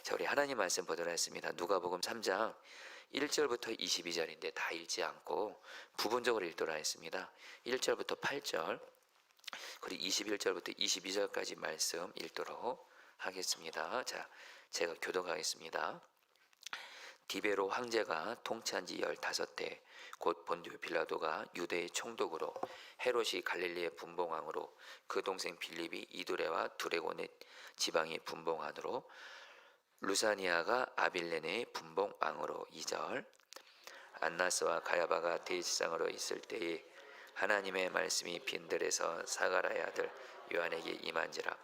자, 우리 하나님 말씀 보도록 하겠습니다. 누가복음 3장 1절부터 22절인데 다 읽지 않고 부분적으로 읽도록 하겠습니다. 1절부터 8절 그리고 21절부터 22절까지 말씀 읽도록 하겠습니다. 자, 제가 교독하겠습니다. 디베로 황제가 통치한 지 15해 곧 본디오 빌라도가 유대의 총독으로 헤롯이 갈릴리의 분봉왕으로 그 동생 빌립이 이두레와 두레고네 지방의 분봉왕으로 루사니아가 아빌레네의 분봉왕으로 2절 안나스와 가야바가 대지상으로 있을 때에 하나님의 말씀이 빈들에서 사가라의 아들 요한에게 임한지라.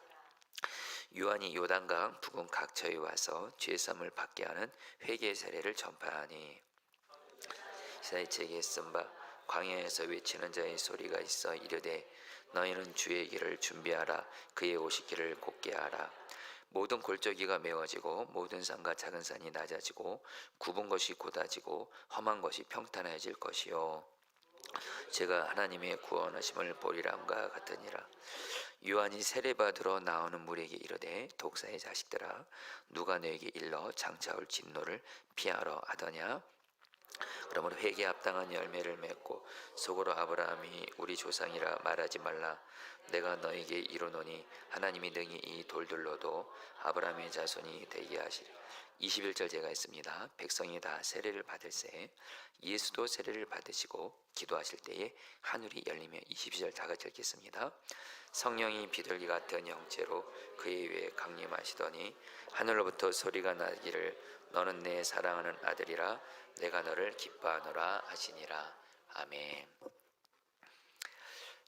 요한이 요단강 부근 각처에 와서 죄사함을 받게 하는 회개 세례를 전파하니 이사야 책에 쓴 바 광야에서 외치는 자의 소리가 있어 이르되 너희는 주의 길을 준비하라 그의 오시기를 곧게 하라. 모든 골짜기가 메워지고 모든 산과 작은 산이 낮아지고 굽은 것이 곧아지고 험한 것이 평탄해질 것이요 제가 하나님의 구원하심을 보리라 함과 같으니라. 요한이 세례받으러 나오는 무리에게 이르되 독사의 자식들아 누가 너에게 일러 장차올 진노를 피하러 하더냐. 그러므로 회개에 합당한 열매를 맺고 속으로 아브라함이 우리 조상이라 말하지 말라. 내가 너에게 이르노니 하나님이 능히 이 돌들로도 아브라함의 자손이 되게 하시리. 21절 제가 했습니다. 백성이 다 세례를 받을새 예수도 세례를 받으시고 기도하실 때에 하늘이 열리며 22절 다 같이 읽겠습니다. 성령이 비둘기 같은 형체로 그의 위에 강림하시더니 하늘로부터 소리가 나기를 너는 내 사랑하는 아들이라 내가 너를 기뻐하노라 하시니라. 아멘.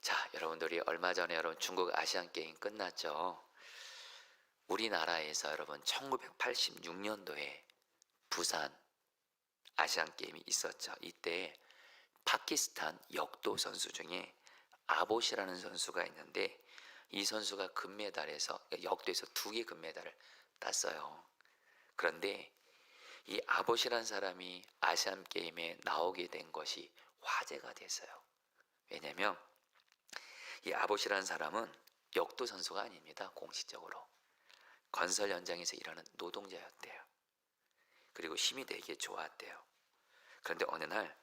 자, 여러분들이 얼마 전에 여러분 중국 아시안 게임 끝났죠. 우리나라에서 여러분 1986년도에 부산 아시안 게임이 있었죠. 이때 파키스탄 역도 선수 중에 아봇이라는 선수가 있는데 이 선수가 금메달에서 역도에서 2개 금메달을 땄어요. 그런데 이 아봇이라는 사람이 아시안 게임에 나오게 된 것이 화제가 됐어요. 왜냐면 이 아봇이라는 사람은 역도 선수가 아닙니다. 공식적으로 건설 현장에서 일하는 노동자였대요. 그리고 힘이 되게 좋았대요. 그런데 어느 날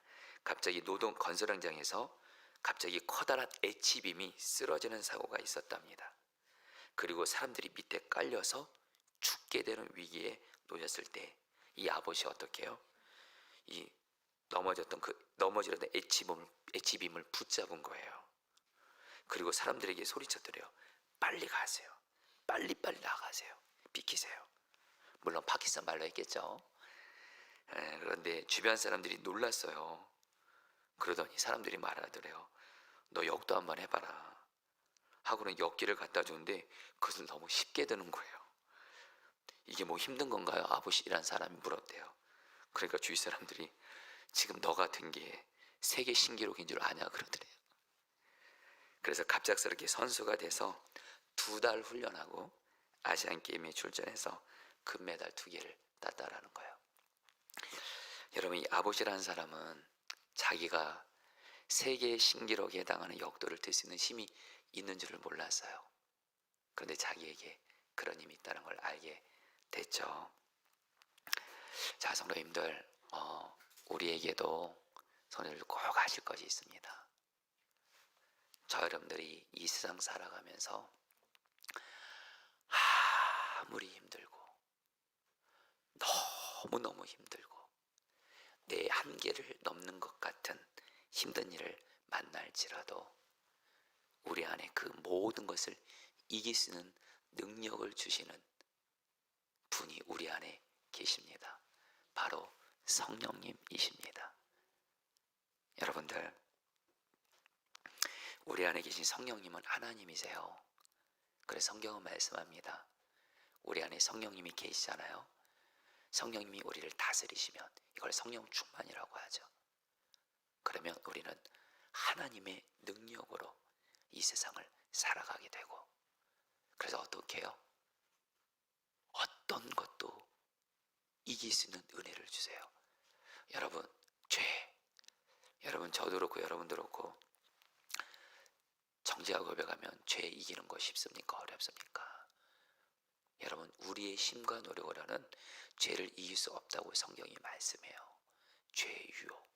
갑자기 건설 현장에서 갑자기 커다란 H빔이 쓰러지는 사고가 있었답니다. 그리고 사람들이 밑에 깔려서 죽게 되는 위기에 놓였을 때 이 아봇이 어떻게 해요? 이 넘어지려던 H빔을 붙잡은 거예요. 그리고 사람들에게 소리쳤더래요. 빨리 가세요. 빨리빨리 나가세요. 비키세요. 물론 파키스탄 말로 했겠죠. 그런데 주변 사람들이 놀랐어요. 그러더니 사람들이 말하더래요. 너 역도 한번 해봐라 하고는 역기를 갖다 주는데 그것을 너무 쉽게 드는 거예요. 이게 뭐 힘든 건가요? 아봇이란 사람이 물었대요. 그러니까 주위 사람들이 지금 너가 든 게 세계 신기록인 줄 아냐 그러더래요. 그래서 갑작스럽게 선수가 돼서 2달 훈련하고 아시안 게임에 출전해서 금메달 2개를 땄다라는 거예요. 여러분 이 아봇이라는 사람은 자기가 세계 신기록에 해당하는 역도를 들 수 있는 힘이 있는 줄을 몰랐어요. 그런데 자기에게 그런 힘이 있다는 걸 알게 됐죠. 자, 성도님들 우리에게도 손을 꼭 하실 것이 있습니다. 저 여러분들이 이 세상 살아가면서 아무리 힘들고 너무너무 힘들고 내 한계를 넘는 것 같은 힘든 일을 만날지라도 우리 안에 그 모든 것을 이길 수 있는 능력을 주시는 분이 우리 안에 계십니다. 바로 성령님이십니다. 여러분들 우리 안에 계신 성령님은 하나님이세요. 그래서 성경은 말씀합니다. 우리 안에 성령님이 계시잖아요. 성령님이 우리를 다스리시면 이걸 성령 충만이라고 하죠. 그러면 우리는 하나님의 능력으로 이 세상을 살아가게 되고, 그래서 어떻게 해요? 어떤 것도 이길 수 있는 은혜를 주세요. 여러분 여러분 저도 그렇고 여러분도 그렇고 정죄하고 고백하면 죄 이기는 거 쉽습니까? 어렵습니까? 여러분, 우리의 힘과 노력을 하는 죄를 이길 수 없다고 성경이 말씀해요. 죄의 유혹.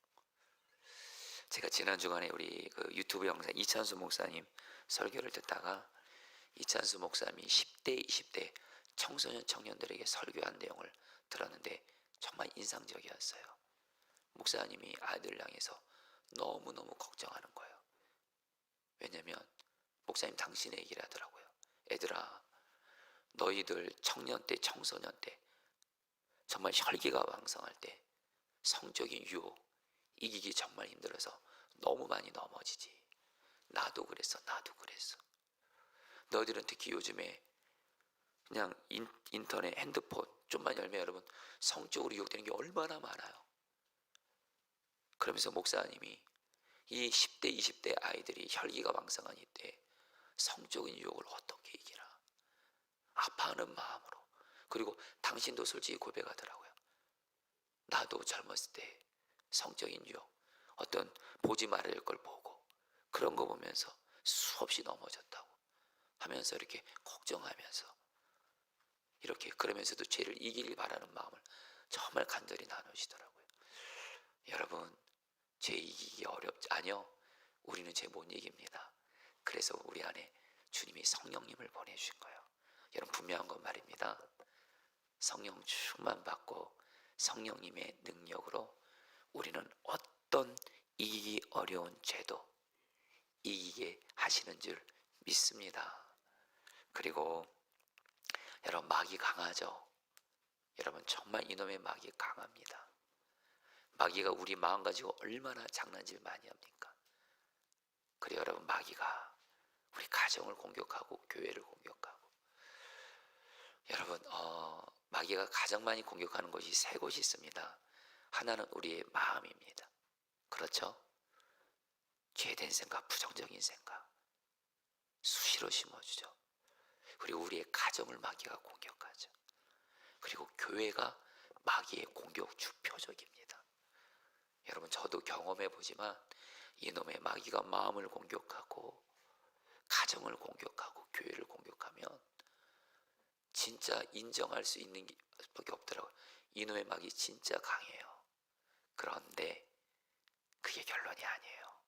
제가 지난 주간에 우리 그 유튜브 영상 이찬수 목사님 설교를 듣다가 이찬수 목사님이 10대, 20대 청소년 청년들에게 설교한 내용을 들었는데 정말 인상적이었어요. 목사님이 아이들을 향해서 너무너무 걱정하는 거예요. 왜냐면 목사님 당신의 얘기를 하더라고요. 애들아, 너희들 청년 때, 청소년 때 정말 혈기가 왕성할 때 성적인 유혹 이기기 정말 힘들어서 너무 많이 넘어지지. 나도 그랬어. 너희들은 특히 요즘에 그냥 인터넷, 핸드폰 좀만 열면 여러분 성적으로 유혹되는 게 얼마나 많아요. 그러면서 목사님이 이 10대, 20대 아이들이 혈기가 왕성한 이때 성적인 유혹을 어떻게 이기나 아파하는 마음으로, 그리고 당신도 솔직히 고백하더라고요. 나도 젊었을 때 성적인 유혹, 어떤 보지 말아야 할 걸 보고 그런 거 보면서 수없이 넘어졌다고 하면서 이렇게 걱정하면서 이렇게 그러면서도 죄를 이기길 바라는 마음을 정말 간절히 나누시더라고요. 여러분, 죄 이기기 어렵지 아니요. 우리는 죄 못 이깁니다. 그래서 우리 안에 주님이 성령님을 보내주신 거예요. 여러분, 분명한 건 말입니다. 성령 충만 받고 성령님의 능력으로 우리는 어떤 이기기 어려운 죄도 이기게 하시는 줄 믿습니다. 그리고 여러분, 마귀 강하죠. 여러분, 정말 이놈의 마귀 강합니다. 마귀가 우리 마음 가지고 얼마나 장난질 많이 합니까? 그리고 여러분, 마귀가 우리 가정을 공격하고 교회를 공격하고, 여러분 마귀가 가장 많이 공격하는 곳이 세 곳이 있습니다. 하나는 우리의 마음입니다. 그렇죠? 죄된 생각, 부정적인 생각 수시로 심어주죠. 그리고 우리의 가정을 마귀가 공격하죠. 그리고 교회가 마귀의 공격 주표적입니다. 여러분, 저도 경험해보지만 이놈의 마귀가 마음을 공격하고 가정을 공격하고 교회를 공격하면 진짜 인정할 수 있는 게 밖에 없더라고요. 이놈의 마귀 진짜 강해요. 그런데 그게 결론이 아니에요.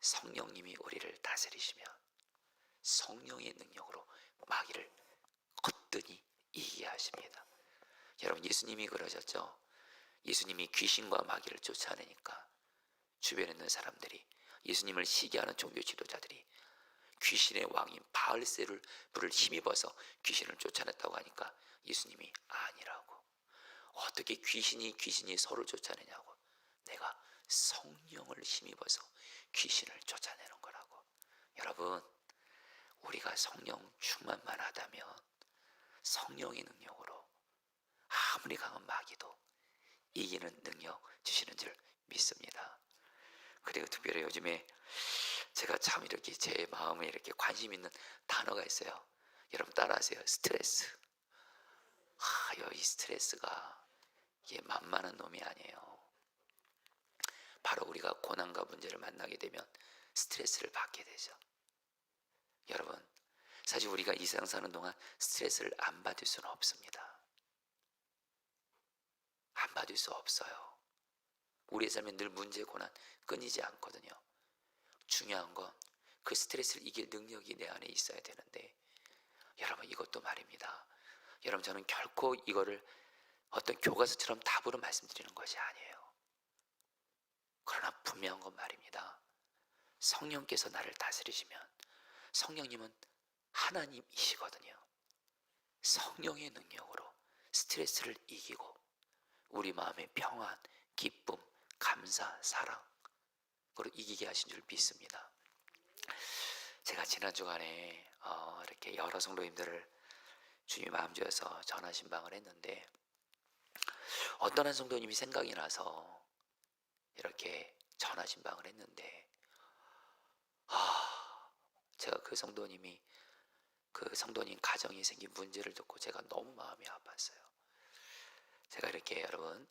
성령님이 우리를 다스리시면 성령의 능력으로 마귀를 거뜬히 이기게 하십니다. 여러분, 예수님이 그러셨죠. 예수님이 귀신과 마귀를 쫓아내니까 주변에 있는 사람들이, 예수님을 시기하는 종교 지도자들이 귀신의 왕인 바알세를 불을 힘입어서 귀신을 쫓아냈다고 하니까 예수님이 아니라고. 어떻게 귀신이 서로 쫓아내냐고. 내가 성령을 힘입어서 귀신을 쫓아내는 거라고. 여러분, 우리가 성령 충만만 하다면 성령의 능력으로 아무리 강한 마귀도 이기는 능력 주시는 줄 믿습니다. 그리고 특별히 요즘에 제가 참 이렇게 제 마음에 이렇게 관심 있는 단어가 있어요. 여러분 따라하세요. 스트레스. 이 스트레스가 이게 만만한 놈이 아니에요. 바로 우리가 고난과 문제를 만나게 되면 스트레스를 받게 되죠. 여러분, 사실 우리가 이 세상 사는 동안 스트레스를 안 받을 수는 없습니다. 안 받을 수 없어요. 우리의 삶에 늘 문제, 고난 끊이지 않거든요. 중요한 건 그 스트레스를 이길 능력이 내 안에 있어야 되는데, 여러분, 이것도 말입니다. 여러분, 저는 결코 이거를 어떤 교과서처럼 답으로 말씀드리는 것이 아니에요. 그러나 분명한 건 말입니다. 성령께서 나를 다스리시면 성령님은 하나님이시거든요. 성령의 능력으로 스트레스를 이기고 우리 마음의 평안, 기쁨, 감사, 사랑 그걸 이기게 하신 줄 믿습니다. 제가 지난 주간에 이렇게 여러 성도님들을 주님 마음 주어서 전화 신방을 했는데, 어떤 한 성도님이 생각이 나서 이렇게 전화 신방을 했는데, 제가 그 성도님 가정이 생긴 문제를 듣고 제가 너무 마음이 아팠어요. 제가 이렇게 여러분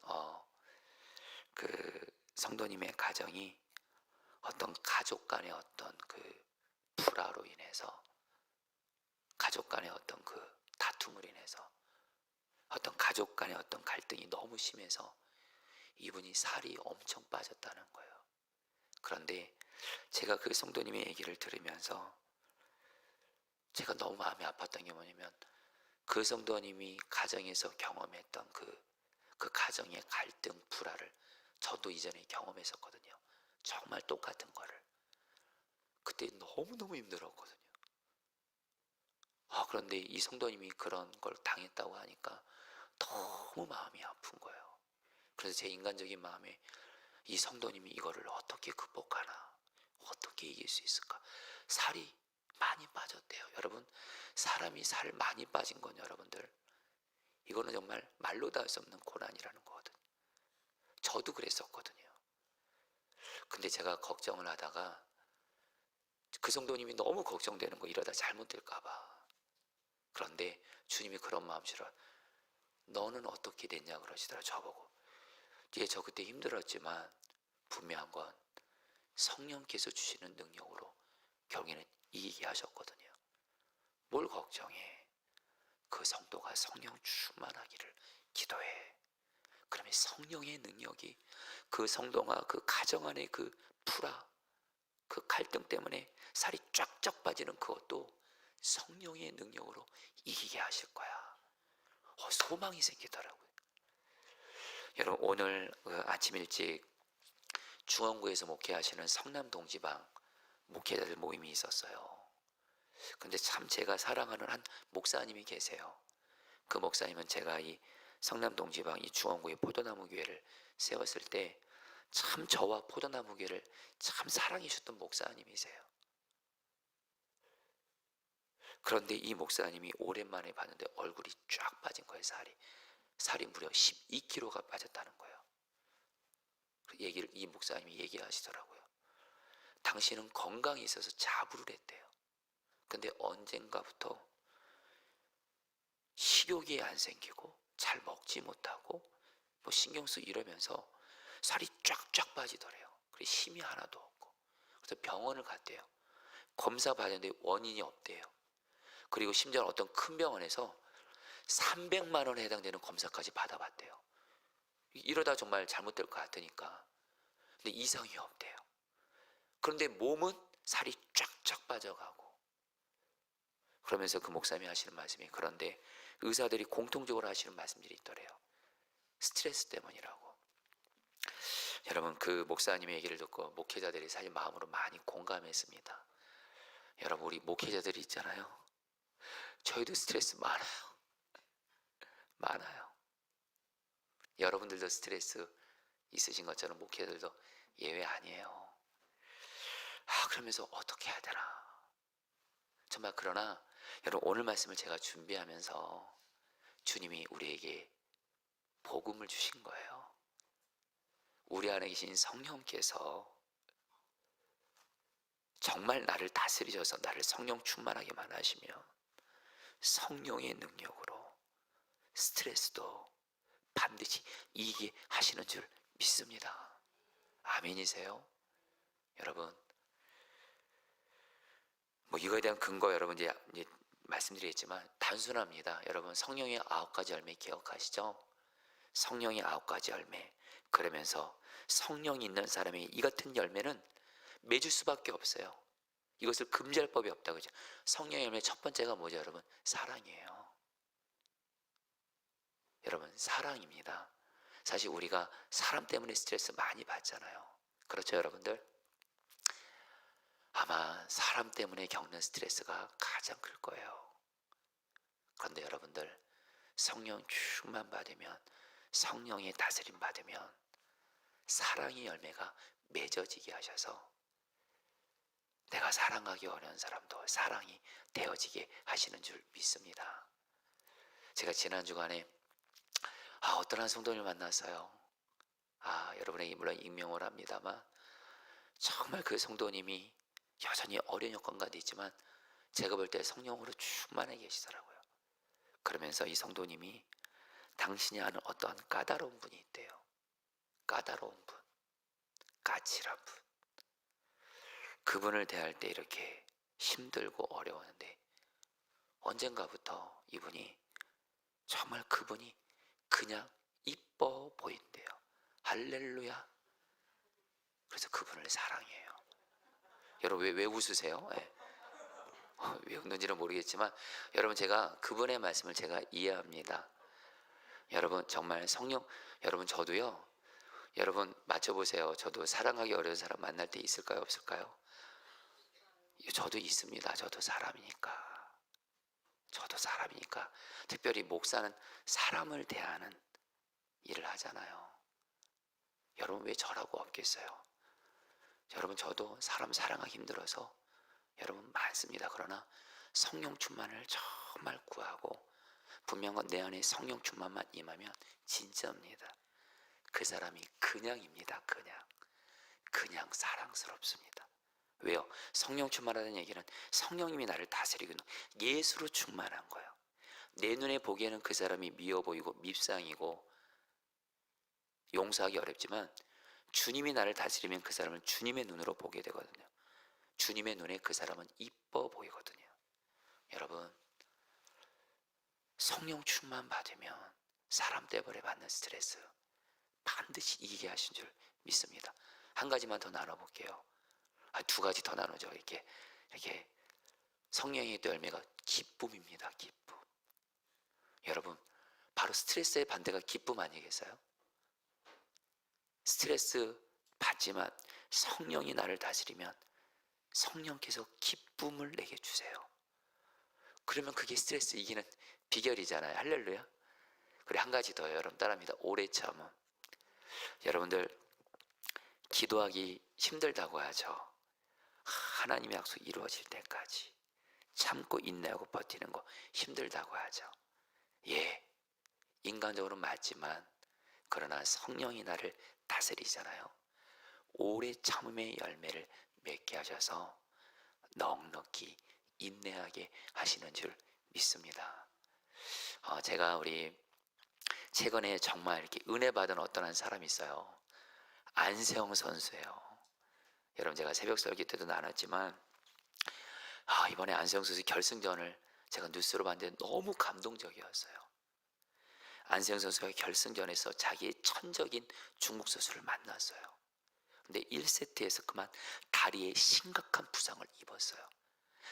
그 성도님의 가정이 어떤 가족 간의 어떤 그 불화로 인해서 가족 간의 어떤 그 다툼을 인해서 어떤 가족 간의 어떤 갈등이 너무 심해서 이분이 살이 엄청 빠졌다는 거예요. 그런데 제가 그 성도님의 얘기를 들으면서 제가 너무 마음이 아팠던 게 뭐냐면, 그 성도님이 가정에서 경험했던 그 가정의 갈등, 불화를 저도 이전에 경험했었거든요. 정말 똑같은 거를. 그때 너무너무 힘들었거든요. 그런데 이 성도님이 그런 걸 당했다고 하니까 너무 마음이 아픈 거예요. 그래서 제 인간적인 마음에 이 성도님이 이거를 어떻게 극복하나, 어떻게 이길 수 있을까. 살이 많이 빠졌대요. 여러분, 사람이 살 많이 빠진 건 여러분들, 이거는 정말 말로 다 할 수 없는 고난이라는 거거든요. 저도 그랬었거든요. 근데 제가 걱정을 하다가 그 성도님이 너무 걱정되는 거, 이러다 잘못될까 봐. 그런데 주님이 그런 마음씨로 너는 어떻게 됐냐 그러시더라, 저보고. 저 그때 힘들었지만 분명한 건 성령께서 주시는 능력으로 결국에는 이기게 하셨거든요. 뭘 걱정해. 그 성도가 성령 충만하기를 기도해. 그러면 성령의 능력이 그 성도가 그 가정 안에 그 불화, 그 갈등 때문에 살이 쫙쫙 빠지는 그것도 성령의 능력으로 이기게 하실 거야. 소망이 생기더라고요. 여러분, 오늘 아침 일찍 중원구에서 목회하시는 성남 동지방 목회자들 모임이 있었어요. 근데 참 제가 사랑하는 한 목사님이 계세요. 그 목사님은 제가 이 성남 동지방 이 중원구의 포도나무 교회를 세웠을 때 참 저와 포도나무 교회를 참 사랑해 주셨던 목사님이세요. 그런데 이 목사님이 오랜만에 봤는데 얼굴이 쫙 빠진 거예요. 살이 무려 12kg가 빠졌다는 거예요. 그 얘기를 이 목사님이 얘기하시더라고요. 당신은 건강이 있어서 자부를 했대요. 근데 언젠가부터 식욕이 안 생기고 잘 먹지 못하고 뭐 신경 쓰 이러면서 살이 쫙쫙 빠지더래요. 그래서 힘이 하나도 없고. 그래서 병원을 갔대요. 검사 받았는데 원인이 없대요. 그리고 심지어 어떤 큰 병원에서 300만 원에 해당되는 검사까지 받아봤대요. 이러다 정말 잘못될 것 같으니까. 근데 이상이 없대요. 그런데 몸은 살이 쫙쫙 빠져가고. 그러면서 그 목사님이 하시는 말씀이, 그런데 의사들이 공통적으로 하시는 말씀들이 있더래요. 스트레스 때문이라고. 여러분, 그 목사님의 얘기를 듣고 목회자들이 사실 마음으로 많이 공감했습니다. 여러분, 우리 목회자들이 있잖아요. 저희도 스트레스 많아요. 많아요. 여러분들도 스트레스 있으신 것처럼 목회자들도 예외 아니에요. 그러면서 어떻게 해야 되나. 정말. 그러나 여러분, 오늘 말씀을 제가 준비하면서 주님이 우리에게 복음을 주신 거예요. 우리 안에 계신 성령께서 정말 나를 다스리셔서 나를 성령 충만하게만 하시면 성령의 능력으로 스트레스도 반드시 이기게 하시는 줄 믿습니다. 아멘이세요? 여러분, 뭐 이거에 대한 근거 여러분 이제 말씀드리겠지만 단순합니다. 여러분, 성령의 9가지 열매 기억하시죠? 성령의 9가지 열매. 그러면서 성령이 있는 사람이 이 같은 열매는 맺을 수밖에 없어요. 이것을 금지할 법이 없다, 그죠? 성령의 열매 첫 번째가 뭐죠, 여러분? 사랑이에요. 여러분, 사랑입니다. 사실 우리가 사람 때문에 스트레스 많이 받잖아요. 그렇죠, 여러분들? 아마 사람 때문에 겪는 스트레스가 가장 클 거예요. 그런데 여러분들, 성령 충만 받으면, 성령의 다스림 받으면 사랑의 열매가 맺어지게 하셔서 내가 사랑하기 어려운 사람도 사랑이 되어지게 하시는 줄 믿습니다. 제가 지난 주간에 어떤 한 성도님을 만났어요. 여러분에게 물론 익명을 합니다만 정말 그 성도님이 여전히 어려운 여건 가운데 있지만 제가 볼 때 성령으로 충만해 계시더라고요. 그러면서 이 성도님이 당신이 아는 어떠한 까다로운 분이 있대요. 까다로운 분, 까칠한 분. 그분을 대할 때 이렇게 힘들고 어려웠는데 언젠가부터 이분이 정말 그분이 그냥 이뻐 보인대요. 할렐루야. 그래서 그분을 사랑해요. 여러분 왜 웃으세요? 네. 왜 웃는지는 모르겠지만 여러분 제가 그분의 말씀을 제가 이해합니다. 여러분 정말 성령 여러분 저도요. 여러분 맞춰보세요. 저도 사랑하기 어려운 사람 만날 때 있을까요? 없을까요? 저도 있습니다. 저도 사람이니까. 저도 사람이니까. 특별히 목사는 사람을 대하는 일을 하잖아요. 여러분 왜 저라고 없겠어요? 여러분 저도 사람 사랑하기 힘들어서 여러분 많습니다. 그러나 성령 충만을 정말 구하고 분명한 내 안에 성령 충만만 임하면 진짜입니다. 그 사람이 그냥입니다. 그냥 사랑스럽습니다. 왜요? 성령 충만하다는 얘기는 성령님이 나를 다스리고 예수로 충만한 거예요. 내 눈에 보기에는 그 사람이 미워 보이고 밉상이고 용서하기 어렵지만 주님이 나를 다스리면 그 사람을 주님의 눈으로 보게 되거든요. 주님의 눈에 그 사람은 이뻐 보이거든요. 여러분 성령 충만 받으면 사람 때문에 받는 스트레스 반드시 이기게 하신 줄 믿습니다. 한 가지만 더 나눠볼게요. 두 가지 더 나누죠. 이렇게 성령의 또 열매가 기쁨입니다. 기쁨. 여러분 바로 스트레스의 반대가 기쁨 아니겠어요? 스트레스 받지만 성령이 나를 다스리면 성령께서 기쁨을 내게 주세요. 그러면 그게 스트레스 이기는 비결이잖아요. 할렐루야. 그리고 한 가지 더요. 여러분 따라합니다. 오래 참음. 여러분들 기도하기 힘들다고 하죠. 하나님의 약속이 이루어질 때까지 참고 인내하고 버티는 거 힘들다고 하죠. 예, 인간적으로 맞지만 그러나 성령이 나를 다스리잖아요. 오래 참음의 열매를 맺게 하셔서 넉넉히 인내하게 하시는 줄 믿습니다. 제가 우리 최근에 정말 이렇게 은혜 받은 어떤 한 사람이 있어요. 안세영 선수예요. 여러분 제가 새벽 설교 때도 나눴지만 이번에 안세영 선수 결승전을 제가 뉴스로 봤는데 너무 감동적이었어요. 안세영 선수가 결승전에서 자기의 천적인 중국 선수를 만났어요. 근데 1세트에서 그만 다리에 심각한 부상을 입었어요.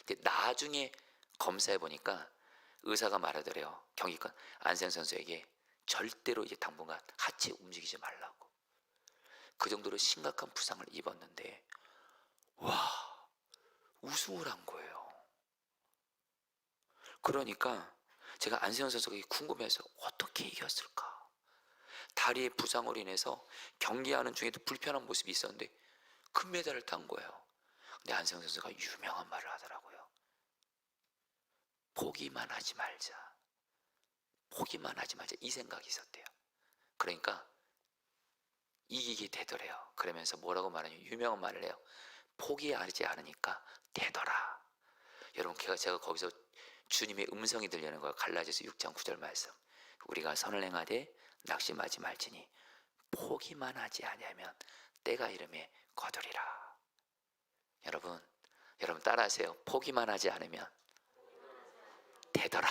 근데 나중에 검사해 보니까 의사가 말하더래요. 경기권 안세영 선수에게 절대로 이제 당분간 하체 움직이지 말라고. 그 정도로 심각한 부상을 입었는데 와 우승을 한 거예요. 그러니까 제가 안세영 선수가 궁금해서 어떻게 이겼을까. 다리의 부상으로 인해서 경기하는 중에도 불편한 모습이 있었는데 금메달을 딴 거예요. 근데 안세영 선수가 유명한 말을 하더라고요. 포기만 하지 말자. 포기만 하지 말자. 이 생각이 있었대요. 그러니까 이기게 되더래요. 그러면서 뭐라고 말하냐면 유명한 말을 해요. 포기하지 않으니까 되더라. 여러분 제가 거기서 주님의 음성이 들리는 거예요. 갈라디아서 6장 9절 말씀. 우리가 선을 행하되 낙심하지 말지니 포기만 하지 아니하면 때가 이름에 거두리라. 여러분 따라하세요. 포기만 하지 않으면 되더라.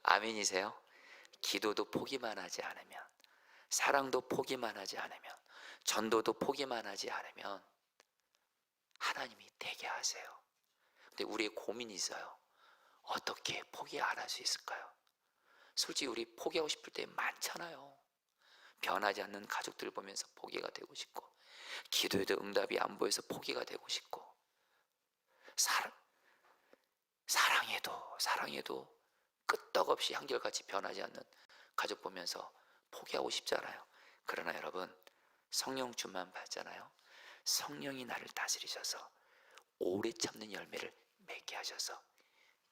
아멘이세요? 기도도 포기만 하지 않으면, 사랑도 포기만 하지 않으면, 전도도 포기만 하지 않으면 하나님이 되게 하세요. 근데 우리의 고민이 있어요. 어떻게 포기 안 할 수 있을까요? 솔직히 우리 포기하고 싶을 때 많잖아요. 변하지 않는 가족들 보면서 포기가 되고 싶고, 기도에도 응답이 안 보여서 포기가 되고 싶고, 사랑해도 끄떡없이 한결같이 변하지 않는 가족 보면서 포기하고 싶잖아요. 그러나 여러분 성령 충만 받잖아요. 성령이 나를 다스리셔서 오래 참는 열매를 맺게 하셔서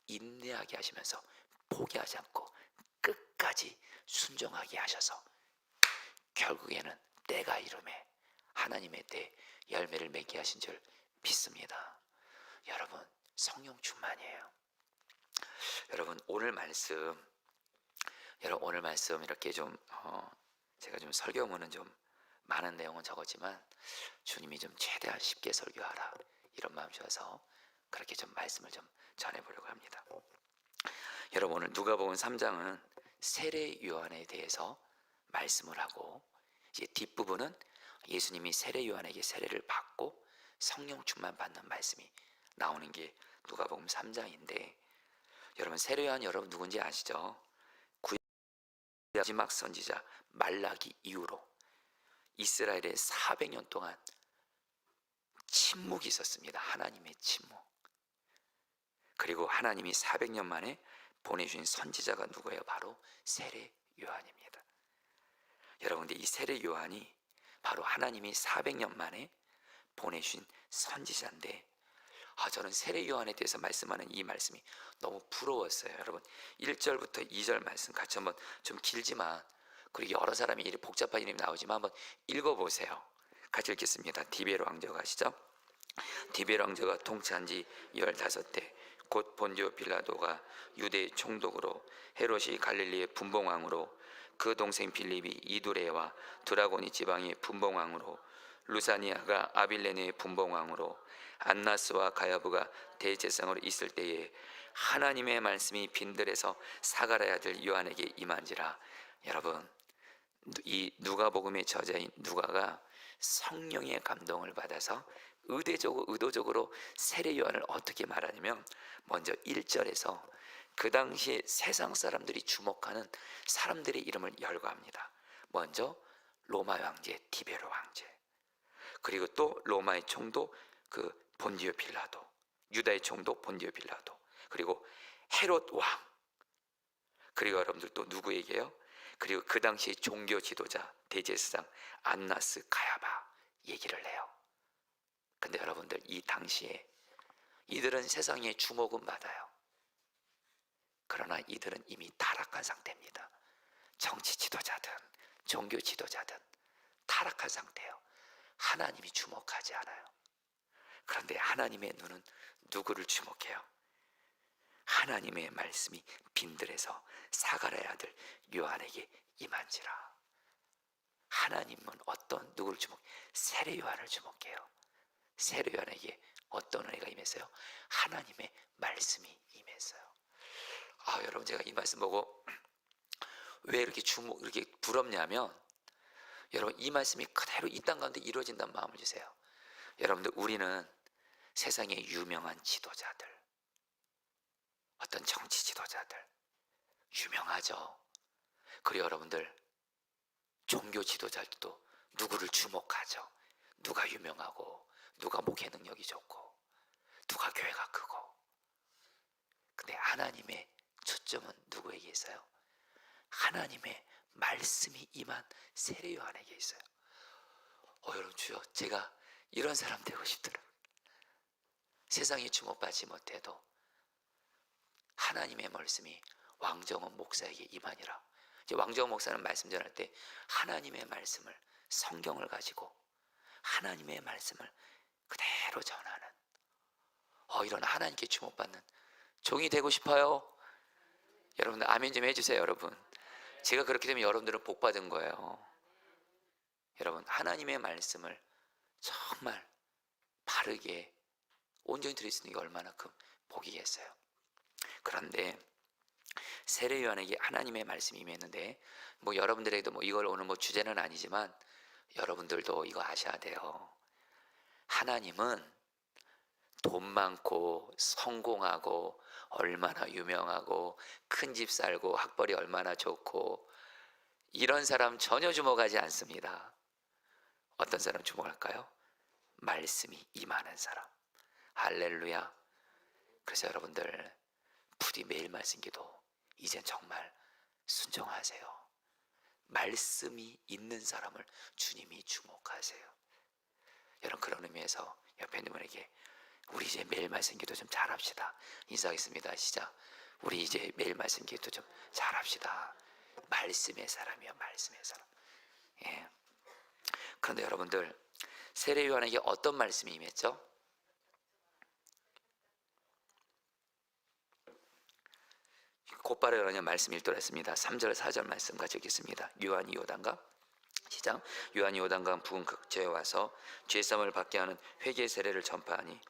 인내하게 하시면서 포기하지 않고 끝까지 순종하게 하셔서 결국에는 때가 이름에 하나님의 때 열매를 맺게 하신 줄 믿습니다. 여러분 성령 충만이에요. 여러분 오늘 말씀 이렇게 좀 제가 좀 설교문은 좀 많은 내용은 적었지만 주님이 좀 최대한 쉽게 설교하라 이런 마음 주셔서 그렇게 좀 말씀을 좀 전해보려고 합니다. 여러분, 오늘 누가복음 3장은 세례 요한에 대해서 말씀을 하고, 이제 뒷부분은 예수님이 세례 요한에게 세례를 받고 성령 충만 받는 말씀이 나오는 게 누가복음 3장인데, 여러분, 세례 요한 여러분 누군지 아시죠? 마지막 선지자 말라기 이후로 이스라엘에 400년 동안 침묵이 있었습니다. 하나님의 침묵. 그리고 하나님이 400년 만에 보내주신 선지자가 누구예요? 바로 세례 요한입니다. 여러분, 근데 이 세례 요한이 바로 하나님이 400년 만에 보내주신 선지자인데, 저는 세례 요한에 대해서 말씀하는 이 말씀이 너무 부러웠어요. 여러분, 1절부터 2절 말씀 같이 한번, 좀 길지만 그리고 여러 사람이 이리 복잡한 이름이 나오지만 한번 읽어보세요. 같이 읽겠습니다. 디베로 왕조가 아시죠? 디베로 왕조가 통치한 지 15대, 곧 본디오 빌라도가 유대의 총독으로, 헤롯이 갈릴리의 분봉왕으로, 그 동생 빌립이 이두레와 드라고니 지방의 분봉왕으로, 루사니아가 아빌레네의 분봉왕으로, 안나스와 가야부가 대제사장으로 있을 때에 하나님의 말씀이 빈들에서 사가랴의 아들 요한에게 임한지라. 여러분, 이 누가복음의 저자인 누가가 성령의 감동을 받아서 의도적으로 세례 요한을 어떻게 말하냐면, 먼저 1절에서 그 당시에 세상 사람들이 주목하는 사람들의 이름을 열거합니다. 먼저 로마 황제 디베로 황제, 그리고 또 로마의 총독 그 본디오 빌라도, 유다의 총독 본디오 빌라도, 그리고 헤롯 왕, 그리고 여러분들 또 누구 얘기해요? 그리고 그 당시 종교 지도자 대제사장 안나스 가야바 얘기를 해요. 근데 여러분들, 이 당시에 이들은 세상에 주목은 받아요. 그러나 이들은 이미 타락한 상태입니다. 정치 지도자든 종교 지도자든 타락한 상태예요. 하나님이 주목하지 않아요. 그런데 하나님의 눈은 누구를 주목해요? 하나님의 말씀이 빈들에서 사가랴의 아들 요한에게 임한지라. 하나님은 누구를 주목해요? 세례 요한을 주목해요. 세례 요한에게 어떤 은혜가 임했어요? 하나님의 말씀이 임했어요. 여러분, 제가 이 말씀 보고 왜 이렇게 이렇게 부럽냐면, 여러분, 이 말씀이 그대로 이 땅 가운데 이루어진다는 마음을 주세요. 여러분들, 우리는 세상의 유명한 지도자들, 어떤 정치 지도자들 유명하죠. 그리고 여러분들, 종교 지도자들도 누구를 주목하죠. 누가 유명하고, 누가 목회 능력이 좋고, 누가 교회가 크고. 근데 하나님의 초점은 누구에게 있어요? 하나님의 말씀이 임한 세례 요한에게 있어요. 여러분, 주여, 제가 이런 사람 되고 싶더라고요. 세상에 주목받지 못해도 하나님의 말씀이 왕정원 목사에게 임하니라. 이제 왕정원 목사는 말씀 전할 때 하나님의 말씀을, 성경을 가지고 하나님의 말씀을 그대로 전하는, 이런 하나님께 주목받는 종이 되고 싶어요. 여러분들 아멘 좀 해주세요. 여러분, 제가 그렇게 되면 여러분들은 복 받은 거예요. 여러분, 하나님의 말씀을 정말 바르게 온전히 들을 수 있는 게 얼마나 큰 복이겠어요. 그런데 세례 요한에게 하나님의 말씀이 임했는데, 여러분들에게도 이걸 오늘 주제는 아니지만 여러분들도 이거 아셔야 돼요. 하나님은 돈 많고 성공하고 얼마나 유명하고 큰 집 살고 학벌이 얼마나 좋고 이런 사람 전혀 주목하지 않습니다. 어떤 사람 주목할까요? 말씀이 임하는 사람. 할렐루야. 그래서 여러분들, 부디 매일 말씀 기도 이젠 정말 순종하세요. 말씀이 있는 사람을 주님이 주목하세요. 여러분, 그런 의미에서 옆에 있는 분에게 우리 이제 매일 말씀 기도 좀 잘합시다. 인사하겠습니다. 시작. 우리 이제 매일 말씀 기도 좀 잘합시다. 말씀의 사람이요, 말씀의 사람. 예. 그런데 여러분들, 세례 요한에게 어떤 말씀이 임했죠? 곧바로 여러분 말씀 읽도록 했습니다. 3절 4절 말씀 같이 읽겠습니다. 요한이 요단강, 시작. 요한이 요단강 부은 극처에 와서 죄사함을 받게 하는 회개 세례를 전파하니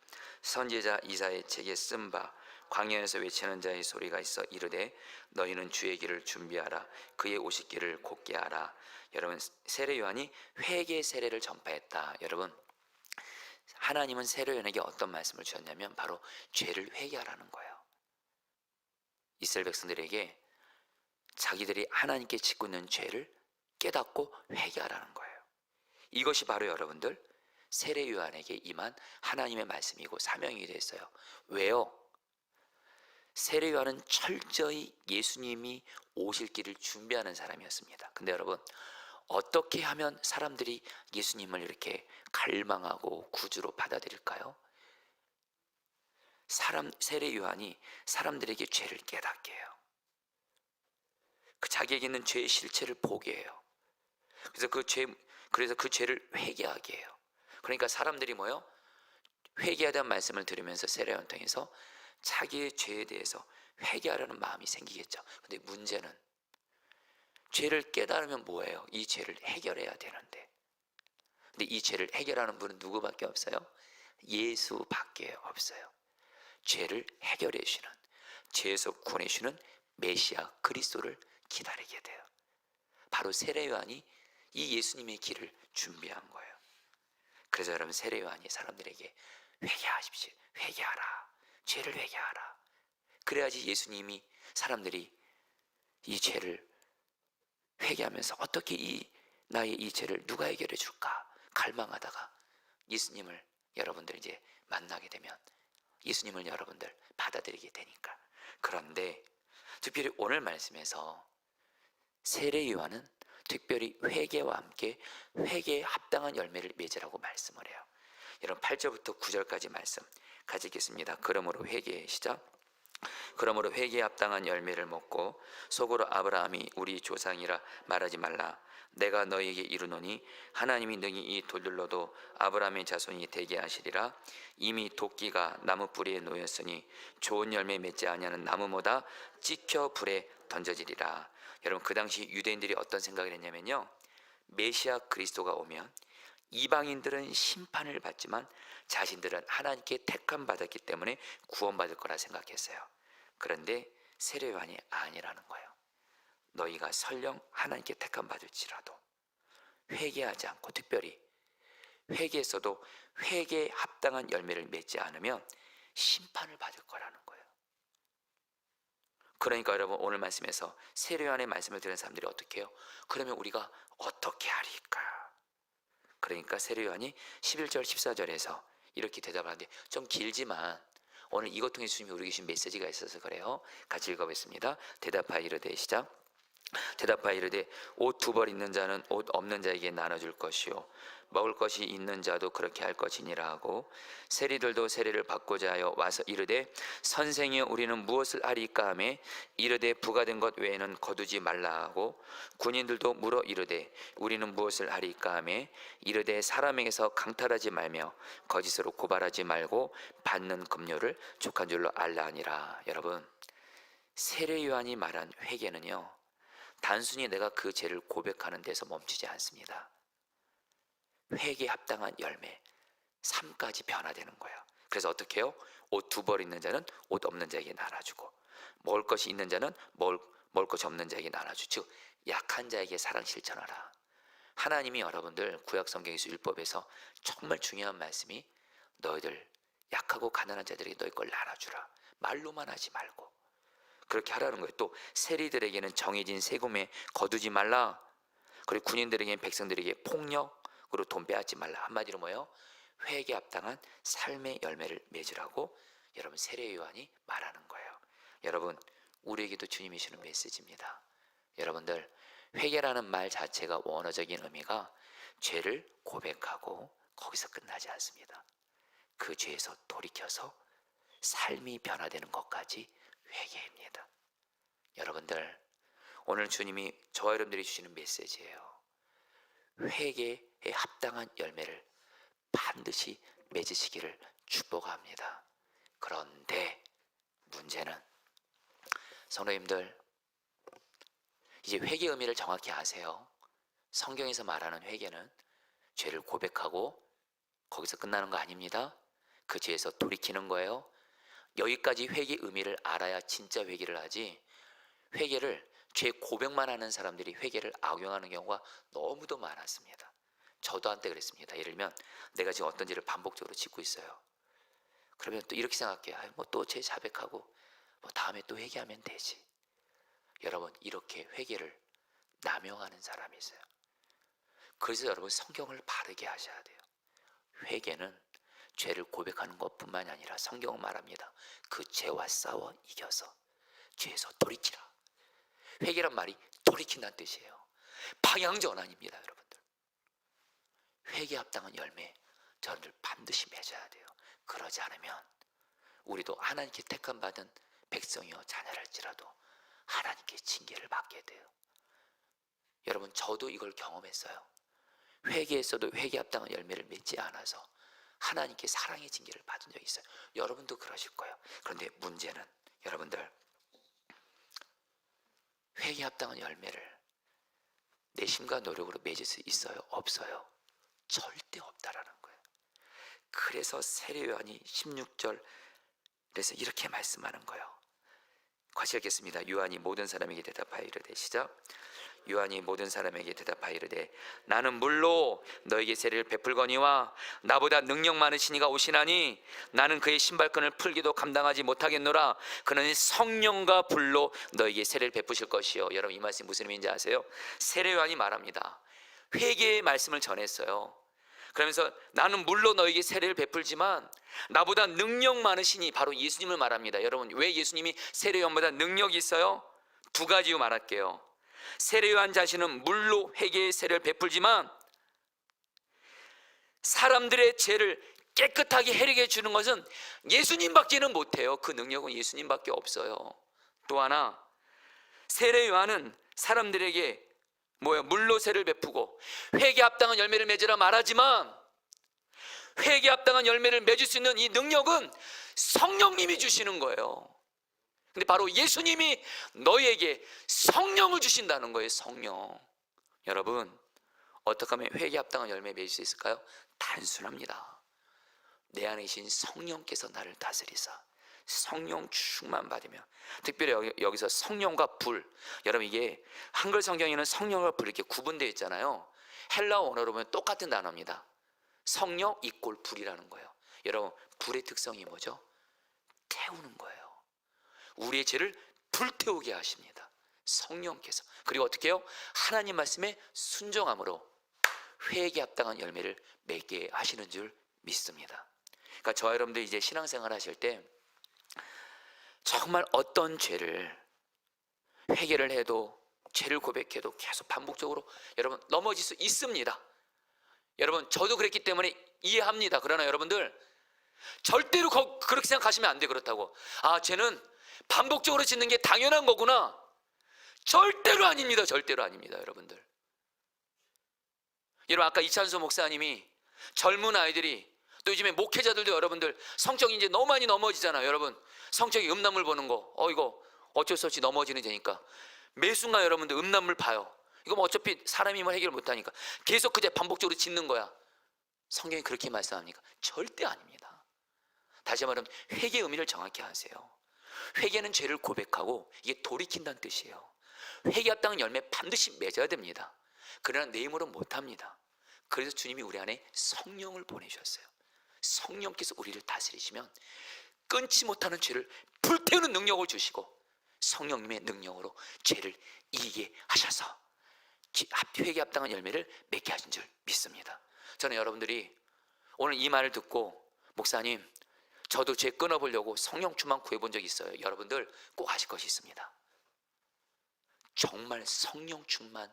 선지자 이사의 책에 쓴 바 광야에서 외치는 자의 소리가 있어 이르되 너희는 주의 길을 준비하라 그의 오실 길을 곧게 하라. 여러분, 세례 요한이 회개 세례를 전파했다. 여러분, 하나님은 세례 요한에게 어떤 말씀을 주셨냐면 바로 죄를 회개하라는 거예요. 이스라엘 백성들에게 자기들이 하나님께 짓고 있는 죄를 깨닫고 회개하라는 거예요. 이것이 바로 여러분들 세례 요한에게 임한 하나님의 말씀이고 사명이 됐어요. 왜요? 세례 요한은 철저히 예수님이 오실 길을 준비하는 사람이었습니다. 근데 여러분, 어떻게 하면 사람들이 예수님을 이렇게 갈망하고 구주로 받아들일까요? 세례 요한이 사람들에게 죄를 깨닫게 해요. 자기에게 있는 죄의 실체를 보게 해요. 그래서 그 죄를 회개하게 해요. 그러니까 사람들이 뭐요? 회개하다는 말씀을 들으면서 세례 요한 통해서 자기의 죄에 대해서 회개하려는 마음이 생기겠죠. 근데 문제는 죄를 깨달으면 뭐예요? 이 죄를 해결해야 되는데, 근데 이 죄를 해결하는 분은 누구밖에 없어요? 예수밖에 없어요. 죄를 해결해 주시는, 죄에서 구원해 주시는 메시아 그리스도를 기다리게 돼요. 바로 세례 요한이 이 예수님의 길을 준비한 거예요. 그래서 여러분, 세례 요한이 사람들에게 회개하십시오, 회개하라, 죄를 회개하라. 그래야지 예수님이 사람들이 이 죄를 회개하면서 어떻게 나의 이 죄를 누가 해결해 줄까 갈망하다가 예수님을 여러분들 이제 만나게 되면 예수님을 여러분들 받아들이게 되니까. 그런데 특별히 오늘 말씀에서 세례 요한은 특별히 회개와 함께 회개에 합당한 열매를 맺으라고 말씀을 해요. 여러분, 8절부터 9절까지 말씀 같이 읽겠습니다. 그러므로 회개 시작. 그러므로 회개에 합당한 열매를 먹고 속으로 아브라함이 우리 조상이라 말하지 말라. 내가 너희에게 이르노니 하나님이 능히 이 돌들로도 아브라함의 자손이 되게 하시리라. 이미 도끼가 나무 뿌리에 놓였으니 좋은 열매 맺지 아니하는 나무보다 찍혀 불에 던져지리라. 여러분, 그 당시 유대인들이 어떤 생각을 했냐면요, 메시아 그리스도가 오면 이방인들은 심판을 받지만 자신들은 하나님께 택함 받았기 때문에 구원받을 거라 생각했어요. 그런데 세례 요한이 아니라는 거예요. 너희가 설령 하나님께 택함 받을지라도 회개하지 않고, 특별히 회개에서도 회개에 합당한 열매를 맺지 않으면 심판을 받을 거라는 거예요. 그러니까 여러분, 오늘 말씀에서 세례 요한의 말씀을 들은 사람들이 어떻게 해요? 그러면 우리가 어떻게 하리까? 그러니까 세례 요한이 11절 14절에서 이렇게 대답을 하는데 좀 길지만 오늘 이것 통해 주님이 우리에게 주신 메시지가 있어서 그래요. 같이 읽어보겠습니다. 대답하여 이르되 시작. 대답하여 이르되 옷 두 벌 있는 자는 옷 없는 자에게 나눠줄 것이요 먹을 것이 있는 자도 그렇게 할 것이니라 하고, 세리들도 세례를 받고자 하여 와서 이르되 선생이여 우리는 무엇을 하리까 하며 이르되 부과된 것 외에는 거두지 말라 하고, 군인들도 물어 이르되 우리는 무엇을 하리까 하며 이르되 사람에게서 강탈하지 말며 거짓으로 고발하지 말고 받는 급료를 족한 줄로 알라 하니라. 여러분, 세례 요한이 말한 회개는요, 단순히 내가 그 죄를 고백하는 데서 멈추지 않습니다. 회개에 합당한 열매, 삶까지 변화되는 거예요. 그래서 어떻게 해요? 옷 두 벌 있는 자는 옷 없는 자에게 나눠주고, 먹을 것이 있는 자는 먹을 것이 없는 자에게 나눠주고, 즉 약한 자에게 사랑 실천하라. 하나님이 여러분들 구약 성경에서 율법에서 정말 중요한 말씀이 너희들 약하고 가난한 자들에게 너희 걸 나눠주라. 말로만 하지 말고 그렇게 하라는 거예요. 또 세리들에게는 정해진 세금에 거두지 말라. 그리고 군인들에게는 백성들에게 폭력으로 돈 빼앗지 말라. 한마디로 뭐예요? 회개에 합당한 삶의 열매를 맺으라고 여러분 세례 요한이 말하는 거예요. 여러분, 우리에게도 주님이 주는 메시지입니다. 여러분들, 회개라는 말 자체가 원어적인 의미가 죄를 고백하고 거기서 끝나지 않습니다. 그 죄에서 돌이켜서 삶이 변화되는 것까지 회개입니다. 여러분들, 오늘 주님이 저와 여러분들이 주시는 메시지예요. 회개에 합당한 열매를 반드시 맺으시기를 축복합니다. 그런데 문제는 성도님들, 이제 회개 의미를 정확히 아세요. 성경에서 말하는 회개는 죄를 고백하고 거기서 끝나는 거 아닙니다. 그 죄에서 돌이키는 거예요. 여기까지 회개 의미를 알아야 진짜 회개를 하지, 회개를 죄 고백만 하는 사람들이 회개를 악용하는 경우가 너무도 많았습니다. 저도 한때 그랬습니다. 예를 들면 내가 지금 어떤 죄를 반복적으로 짓고 있어요. 그러면 또 이렇게 생각해요. 뭐 또 죄 자백하고 뭐 다음에 또 회개하면 되지. 여러분, 이렇게 회개를 남용하는 사람이 있어요. 그래서 여러분, 성경을 바르게 하셔야 돼요. 회개는 죄를 고백하는 것뿐만이 아니라 성경은 말합니다. 그 죄와 싸워 이겨서 죄에서 돌이키라. 회개란 말이 돌이킨다는 뜻이에요. 방향전환입니다. 여러분들, 회개 합당한 열매 저를 반드시 맺어야 돼요. 그러지 않으면 우리도 하나님께 택함 받은 백성이요 자녀랄지라도 하나님께 징계를 받게 돼요. 여러분, 저도 이걸 경험했어요. 회개했어도 회개 합당한 열매를 맺지 않아서 하나님께 사랑의 징계를 받은 적이 있어요. 여러분도 그러실 거예요. 그런데 문제는 여러분들, 회개 합당한 열매를 내 힘과 노력으로 맺을 수 있어요? 없어요? 절대 없다라는 거예요. 그래서 세례요한이 16절에서 이렇게 말씀하는 거예요. 같이 읽겠습니다. 요한이 모든 사람에게 대답하여 이르되, 시작. 요한이 모든 사람에게 대답하여 이르되, 나는 물로 너에게 세례를 베풀거니와 나보다 능력 많으신 이가 오시나니 나는 그의 신발끈을 풀기도 감당하지 못하겠노라. 그는 성령과 불로 너에게 세례를 베푸실 것이요. 여러분, 이 말씀이 무슨 의미인지 아세요? 세례 요한이 말합니다. 회개의 말씀을 전했어요. 그러면서 나는 물로 너에게 세례를 베풀지만 나보다 능력 많으신 이, 바로 예수님을 말합니다. 여러분, 왜 예수님이 세례 요한보다 능력이 있어요? 두 가지 이유 말할게요. 세례 요한 자신은 물로 회개의 세례를 베풀지만 사람들의 죄를 깨끗하게 해결해 주는 것은 예수님밖에는 못해요. 그 능력은 예수님밖에 없어요. 또 하나, 세례 요한은 사람들에게 물로 세례를 베푸고 회개 합당한 열매를 맺으라 말하지만 회개 합당한 열매를 맺을 수 있는 이 능력은 성령님이 주시는 거예요. 근데 바로 예수님이 너희에게 성령을 주신다는 거예요. 성령. 여러분, 어떻게 하면 회개 합당한 열매 맺을 수 있을까요? 단순합니다. 내 안에 계신 성령께서 나를 다스리사 성령 충만 받으며, 특별히 여기서 성령과 불, 여러분 이게 한글 성경에는 성령과 불 이렇게 구분되어 있잖아요. 헬라어 원어로 보면 똑같은 단어입니다. 성령 이꼴 불이라는 거예요. 여러분, 불의 특성이 뭐죠? 태우는 거예요. 우리의 죄를 불태우게 하십니다. 성령께서. 그리고 어떻게 해요? 하나님 말씀에 순종함으로 회개 합당한 열매를 맺게 하시는 줄 믿습니다. 그러니까 저와 여러분들 이제 신앙생활 하실 때 정말 어떤 죄를 회개를 해도, 죄를 고백해도 계속 반복적으로 여러분 넘어질 수 있습니다. 여러분, 저도 그랬기 때문에 이해합니다. 그러나 여러분들 절대로 그렇게 생각하시면 안 돼요. 그렇다고 죄는 반복적으로 짓는 게 당연한 거구나, 절대로 아닙니다. 절대로 아닙니다. 여러분들, 여러분 아까 이찬수 목사님이 젊은 아이들이, 또 요즘에 목회자들도 여러분들 성적이 이제 너무 많이 넘어지잖아요. 여러분, 성적이 음란물 보는 거, 이거 어쩔 수 없이 넘어지는 죄니까 매 순간 여러분들 음란물 봐요. 이거 뭐 어차피 사람이면 해결 못하니까 계속 그제 반복적으로 짓는 거야. 성경이 그렇게 말씀합니까? 절대 아닙니다. 다시 말하면 회개의 의미를 정확히 아세요. 회개는 죄를 고백하고 이게 돌이킨다는 뜻이에요. 회개 합당한 열매 반드시 맺어야 됩니다. 그러나 내 힘으로 못합니다. 그래서 주님이 우리 안에 성령을 보내주셨어요. 성령께서 우리를 다스리시면 끊지 못하는 죄를 불태우는 능력을 주시고 성령님의 능력으로 죄를 이기게 하셔서 회개 합당한 열매를 맺게 하신 줄 믿습니다. 저는 여러분들이 오늘 이 말을 듣고, 목사님 저도 죄 끊어보려고 성령 충만 구해본 적이 있어요. 여러분들 꼭 아실 것이 있습니다. 정말 성령 충만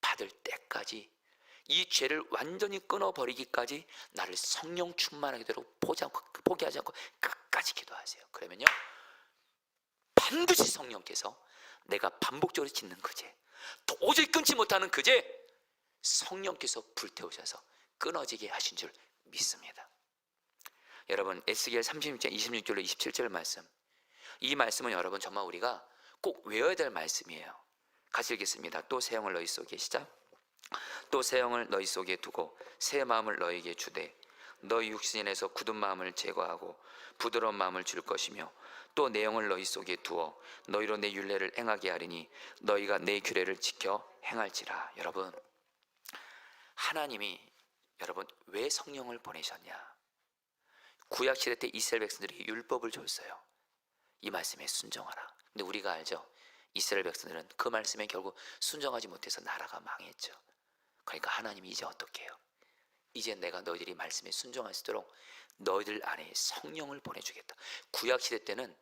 받을 때까지, 이 죄를 완전히 끊어버리기까지 나를 성령 충만하게 되도록 포기하지 않고 끝까지 기도하세요. 그러면요, 반드시 성령께서 내가 반복적으로 짓는 그 죄, 도저히 끊지 못하는 그 죄, 성령께서 불태우셔서 끊어지게 하신 줄 믿습니다. 여러분, 에스겔 36장 26절로 27절 말씀, 이 말씀은 여러분 정말 우리가 꼭 외워야 될 말씀이에요. 같이 읽겠습니다. 또 새 영을 너희 속에, 시작. 또 새 영을 너희 속에 두고 새 마음을 너희에게 주되 너희 육신에서 굳은 마음을 제거하고 부드러운 마음을 줄 것이며 또 내 영을 너희 속에 두어 너희로 내 율례를 행하게 하리니 너희가 내 규례를 지켜 행할지라. 여러분, 하나님이 여러분 왜 성령을 보내셨냐? 구약시대 때 이스라엘 백성들이 율법을 줬어요. 이 말씀에 순종하라. 근데 우리가 알죠? 이스라엘 백성들은 그 말씀에 결국 순종하지 못해서 나라가 망했죠. 그러니까 하나님이 이제 어떻게 해요? 이제 내가 너희들이 말씀에 순종할 수 있도록 너희들 안에 성령을 보내주겠다. 구약시대 때는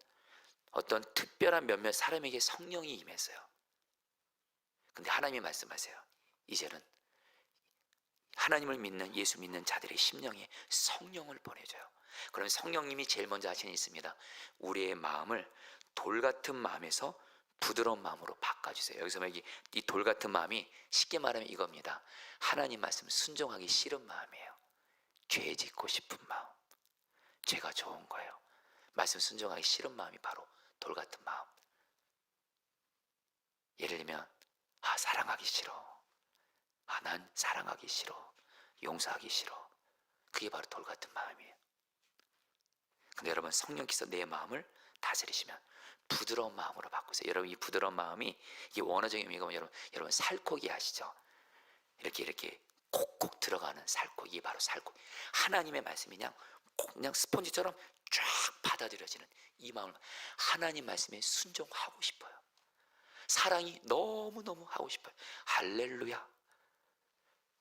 어떤 특별한 몇몇 사람에게 성령이 임했어요. 근데 하나님이 말씀하세요. 이제는 하나님을 믿는, 예수 믿는 자들의 심령에 성령을 보내줘요. 그럼 성령님이 제일 먼저 하시는 게 있습니다. 우리의 마음을 돌같은 마음에서 부드러운 마음으로 바꿔주세요. 여기서 이 돌같은 마음이 쉽게 말하면 이겁니다. 하나님 말씀 순종하기 싫은 마음이에요. 죄 짓고 싶은 마음, 죄가 좋은 거예요. 말씀 순종하기 싫은 마음이 바로 돌같은 마음. 예를 들면 사랑하기 싫어, 난 사랑하기 싫어, 용서하기 싫어. 그게 바로 돌같은 마음이에요. 근데 여러분, 성령께서 내 마음을 다스리시면 부드러운 마음으로 바꾸세요. 여러분, 이 부드러운 마음이 이 원어적인 의미가 뭐냐면 여러분 살코기 아시죠? 이렇게 콕콕 들어가는 살코기, 바로 살코기. 하나님의 말씀이 그냥 스펀지처럼 쫙 받아들여지는 이 마음을, 하나님 말씀에 순종하고 싶어요. 사랑이 너무너무 하고 싶어요. 할렐루야.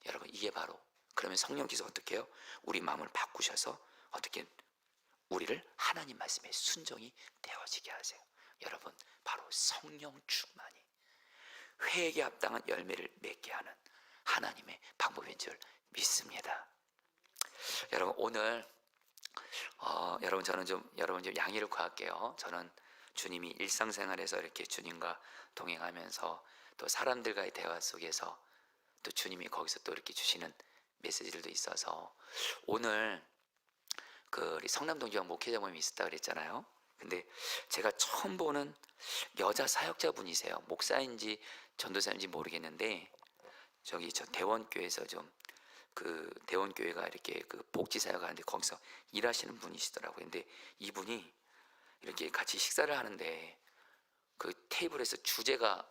여러분, 이게 바로, 그러면 성령께서 어떻게 해요? 우리 마음을 바꾸셔서 어떻게 우리를 하나님 말씀에 순종이 되어지게 하세요. 여러분, 바로 성령 충만이 회개에 합당한 열매를 맺게 하는 하나님의 방법인 줄 믿습니다. 여러분, 오늘 저는 좀 양해를 구할게요. 저는 주님이 일상생활에서 이렇게 주님과 동행하면서 또 사람들과의 대화 속에서 또 주님이 거기서 또 이렇게 주시는 메시지들도 있어서, 오늘 우리 성남동지방 목회자 모임이 있었다 그랬잖아요. 근데 제가 처음 보는 여자 사역자분이세요. 목사인지 전도사인지 모르겠는데 저 대원교회에서 대원교회가 이렇게 복지사역 하는데 거기서 일하시는 분이시더라고요. 근데 이분이 이렇게 같이 식사를 하는데 테이블에서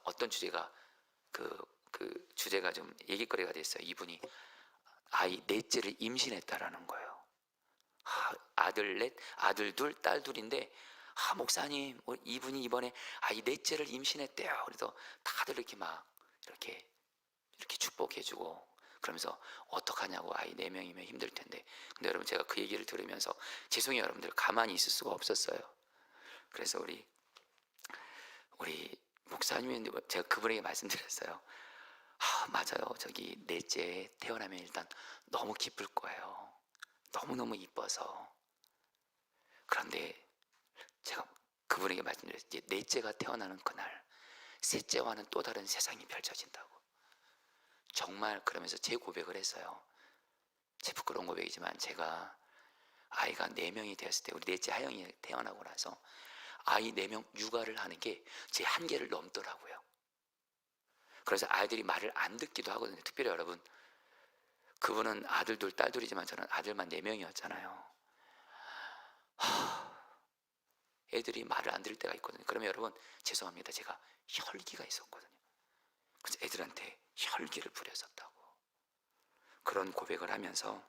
어떤 주제가 주제가 좀 얘기거리가 됐어요. 이분이 아이 넷째를 임신했다라는 거예요. 아들 넷, 아들 둘, 딸 둘인데 목사님, 이분이 이번에 아이 넷째를 임신했대요. 그래서 다들 이렇게 축복해주고 그러면서 어떡하냐고, 아이 4명이면 힘들 텐데. 근데 여러분, 제가 그 얘기를 들으면서 죄송해요 여러분들, 가만히 있을 수가 없었어요. 그래서 우리 목사님이, 제가 그분에게 말씀드렸어요. 맞아요, 넷째 태어나면 일단 너무 기쁠 거예요. 너무너무 이뻐서. 그런데 제가 그분에게 말씀드렸어요. 넷째가 태어나는 그날 셋째와는 또 다른 세상이 펼쳐진다고. 정말 그러면서 제 고백을 했어요. 제 부끄러운 고백이지만 제가 아이가 4명이 되었을 때, 우리 넷째 하영이 태어나고 나서 아이 4명 육아를 하는 게 제 한계를 넘더라고요. 그래서 아이들이 말을 안 듣기도 하거든요. 특별히 여러분, 그분은 아들 둘, 딸 둘이지만 저는 아들만 4명이었잖아요. 애들이 말을 안 들을 때가 있거든요. 그러면 여러분, 죄송합니다, 제가 혈기가 있었거든요. 그래서 애들한테 혈기를 부렸었다고. 그런 고백을 하면서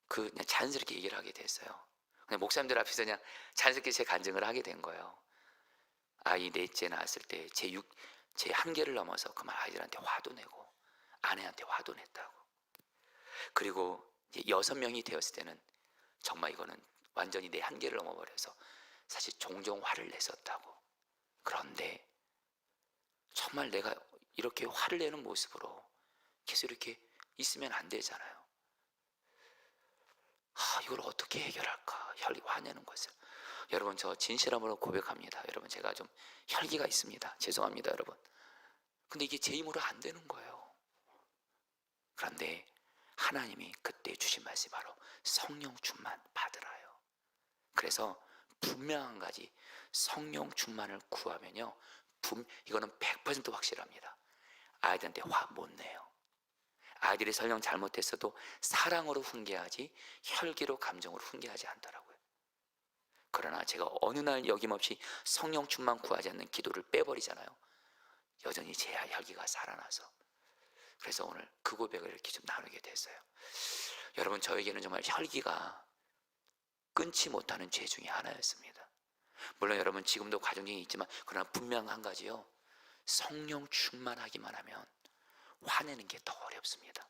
그냥 자연스럽게 얘기를 하게 됐어요. 그냥 목사님들 앞에서 그냥 자연스럽게 제 간증을 하게 된 거예요. 아이 넷째 낳았을 때 제 한계를 넘어서 그만 아이들한테 화도 내고 아내한테 화도 냈다고. 그리고 이제 6명이 되었을 때는 정말 이거는 완전히 내 한계를 넘어버려서 사실 종종 화를 냈었다고. 그런데 정말 내가 이렇게 화를 내는 모습으로 계속 이렇게 있으면 안 되잖아요. 이걸 어떻게 해결할까? 화내는 것을. 여러분, 저 진실함으로 고백합니다. 여러분, 제가 좀 혈기가 있습니다. 죄송합니다 여러분. 근데 이게 제 힘으로 안 되는 거예요. 그런데 하나님이 그때 주신 말씀이 바로 성령 충만 받으라요. 그래서 분명한 가지, 성령 충만을 구하면요, 이거는 100% 확실합니다. 아이들한테 화 못 내요. 아이들이 설령 잘못했어도 사랑으로 훈계하지 혈기로 감정으로 훈계하지 않더라고요. 그러나 제가 어느 날 여김없이 성령 충만 구하지 않는 기도를 빼버리잖아요. 여전히 제 혈기가 살아나서, 그래서 오늘 그 고백을 이렇게 좀 나누게 됐어요. 여러분, 저에게는 정말 혈기가 끊지 못하는 죄 중에 하나였습니다. 물론 여러분 지금도 가정중에 있지만, 그러나 분명 한 가지요, 성령 충만하기만 하면 화내는 게 더 어렵습니다.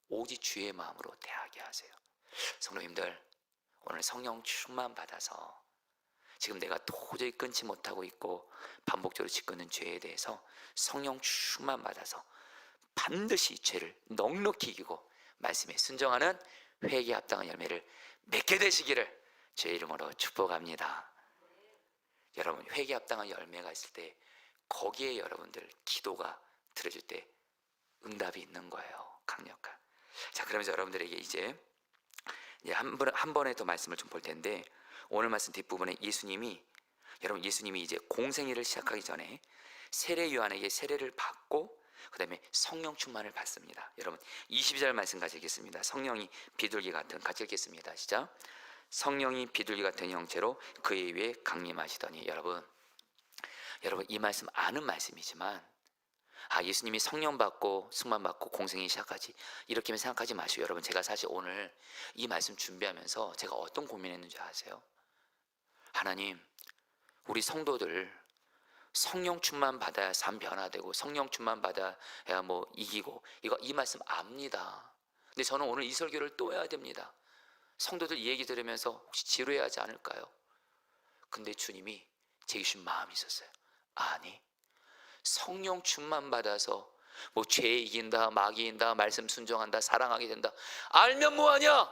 오직 주의 마음으로 대하게 하세요. 성도님들, 오늘 성령 충만 받아서 지금 내가 도저히 끊지 못하고 있고 반복적으로 짓고 죄에 대해서 성령 충만 받아서 반드시 죄를 넉넉히 이기고 말씀에 순종하는 회개에 합당한 열매를 맺게 되시기를 제 이름으로 축복합니다. 여러분, 회개에 합당한 열매가 있을 때 거기에 여러분들 기도가 들어질 때 응답이 있는 거예요. 강력한. 자, 그러면서 여러분들에게 이제 한 번에 더 말씀을 좀 볼 텐데, 오늘 말씀 뒷부분에 예수님이 이제 공생애를 시작하기 전에 세례 요한에게 세례를 받고 그 다음에 성령 충만을 받습니다. 여러분 22절 말씀 같이 읽겠습니다. 성령이 비둘기 같은, 같이 읽겠습니다. 시작. 성령이 비둘기 같은 형체로 그의 위에 강림하시더니. 여러분 이 말씀 아는 말씀이지만, 예수님이 성령 받고 승만 받고 공생이 시작하지 이렇게만 생각하지 마시고, 여러분 제가 사실 오늘 이 말씀 준비하면서 제가 어떤 고민했는지 아세요? 하나님, 우리 성도들 성령 충만 받아야 삶 변화되고 성령 충만 받아야 뭐 이기고, 이 말씀 압니다. 근데 저는 오늘 이 설교를 또 해야 됩니다. 성도들 이 얘기 들으면서 혹시 지루해하지 않을까요? 근데 주님이 제게 주신 마음이 있었어요. 아니, 성령 충만 받아서 뭐 죄 이긴다, 마귀 이긴다, 말씀 순종한다, 사랑하게 된다, 알면 뭐하냐?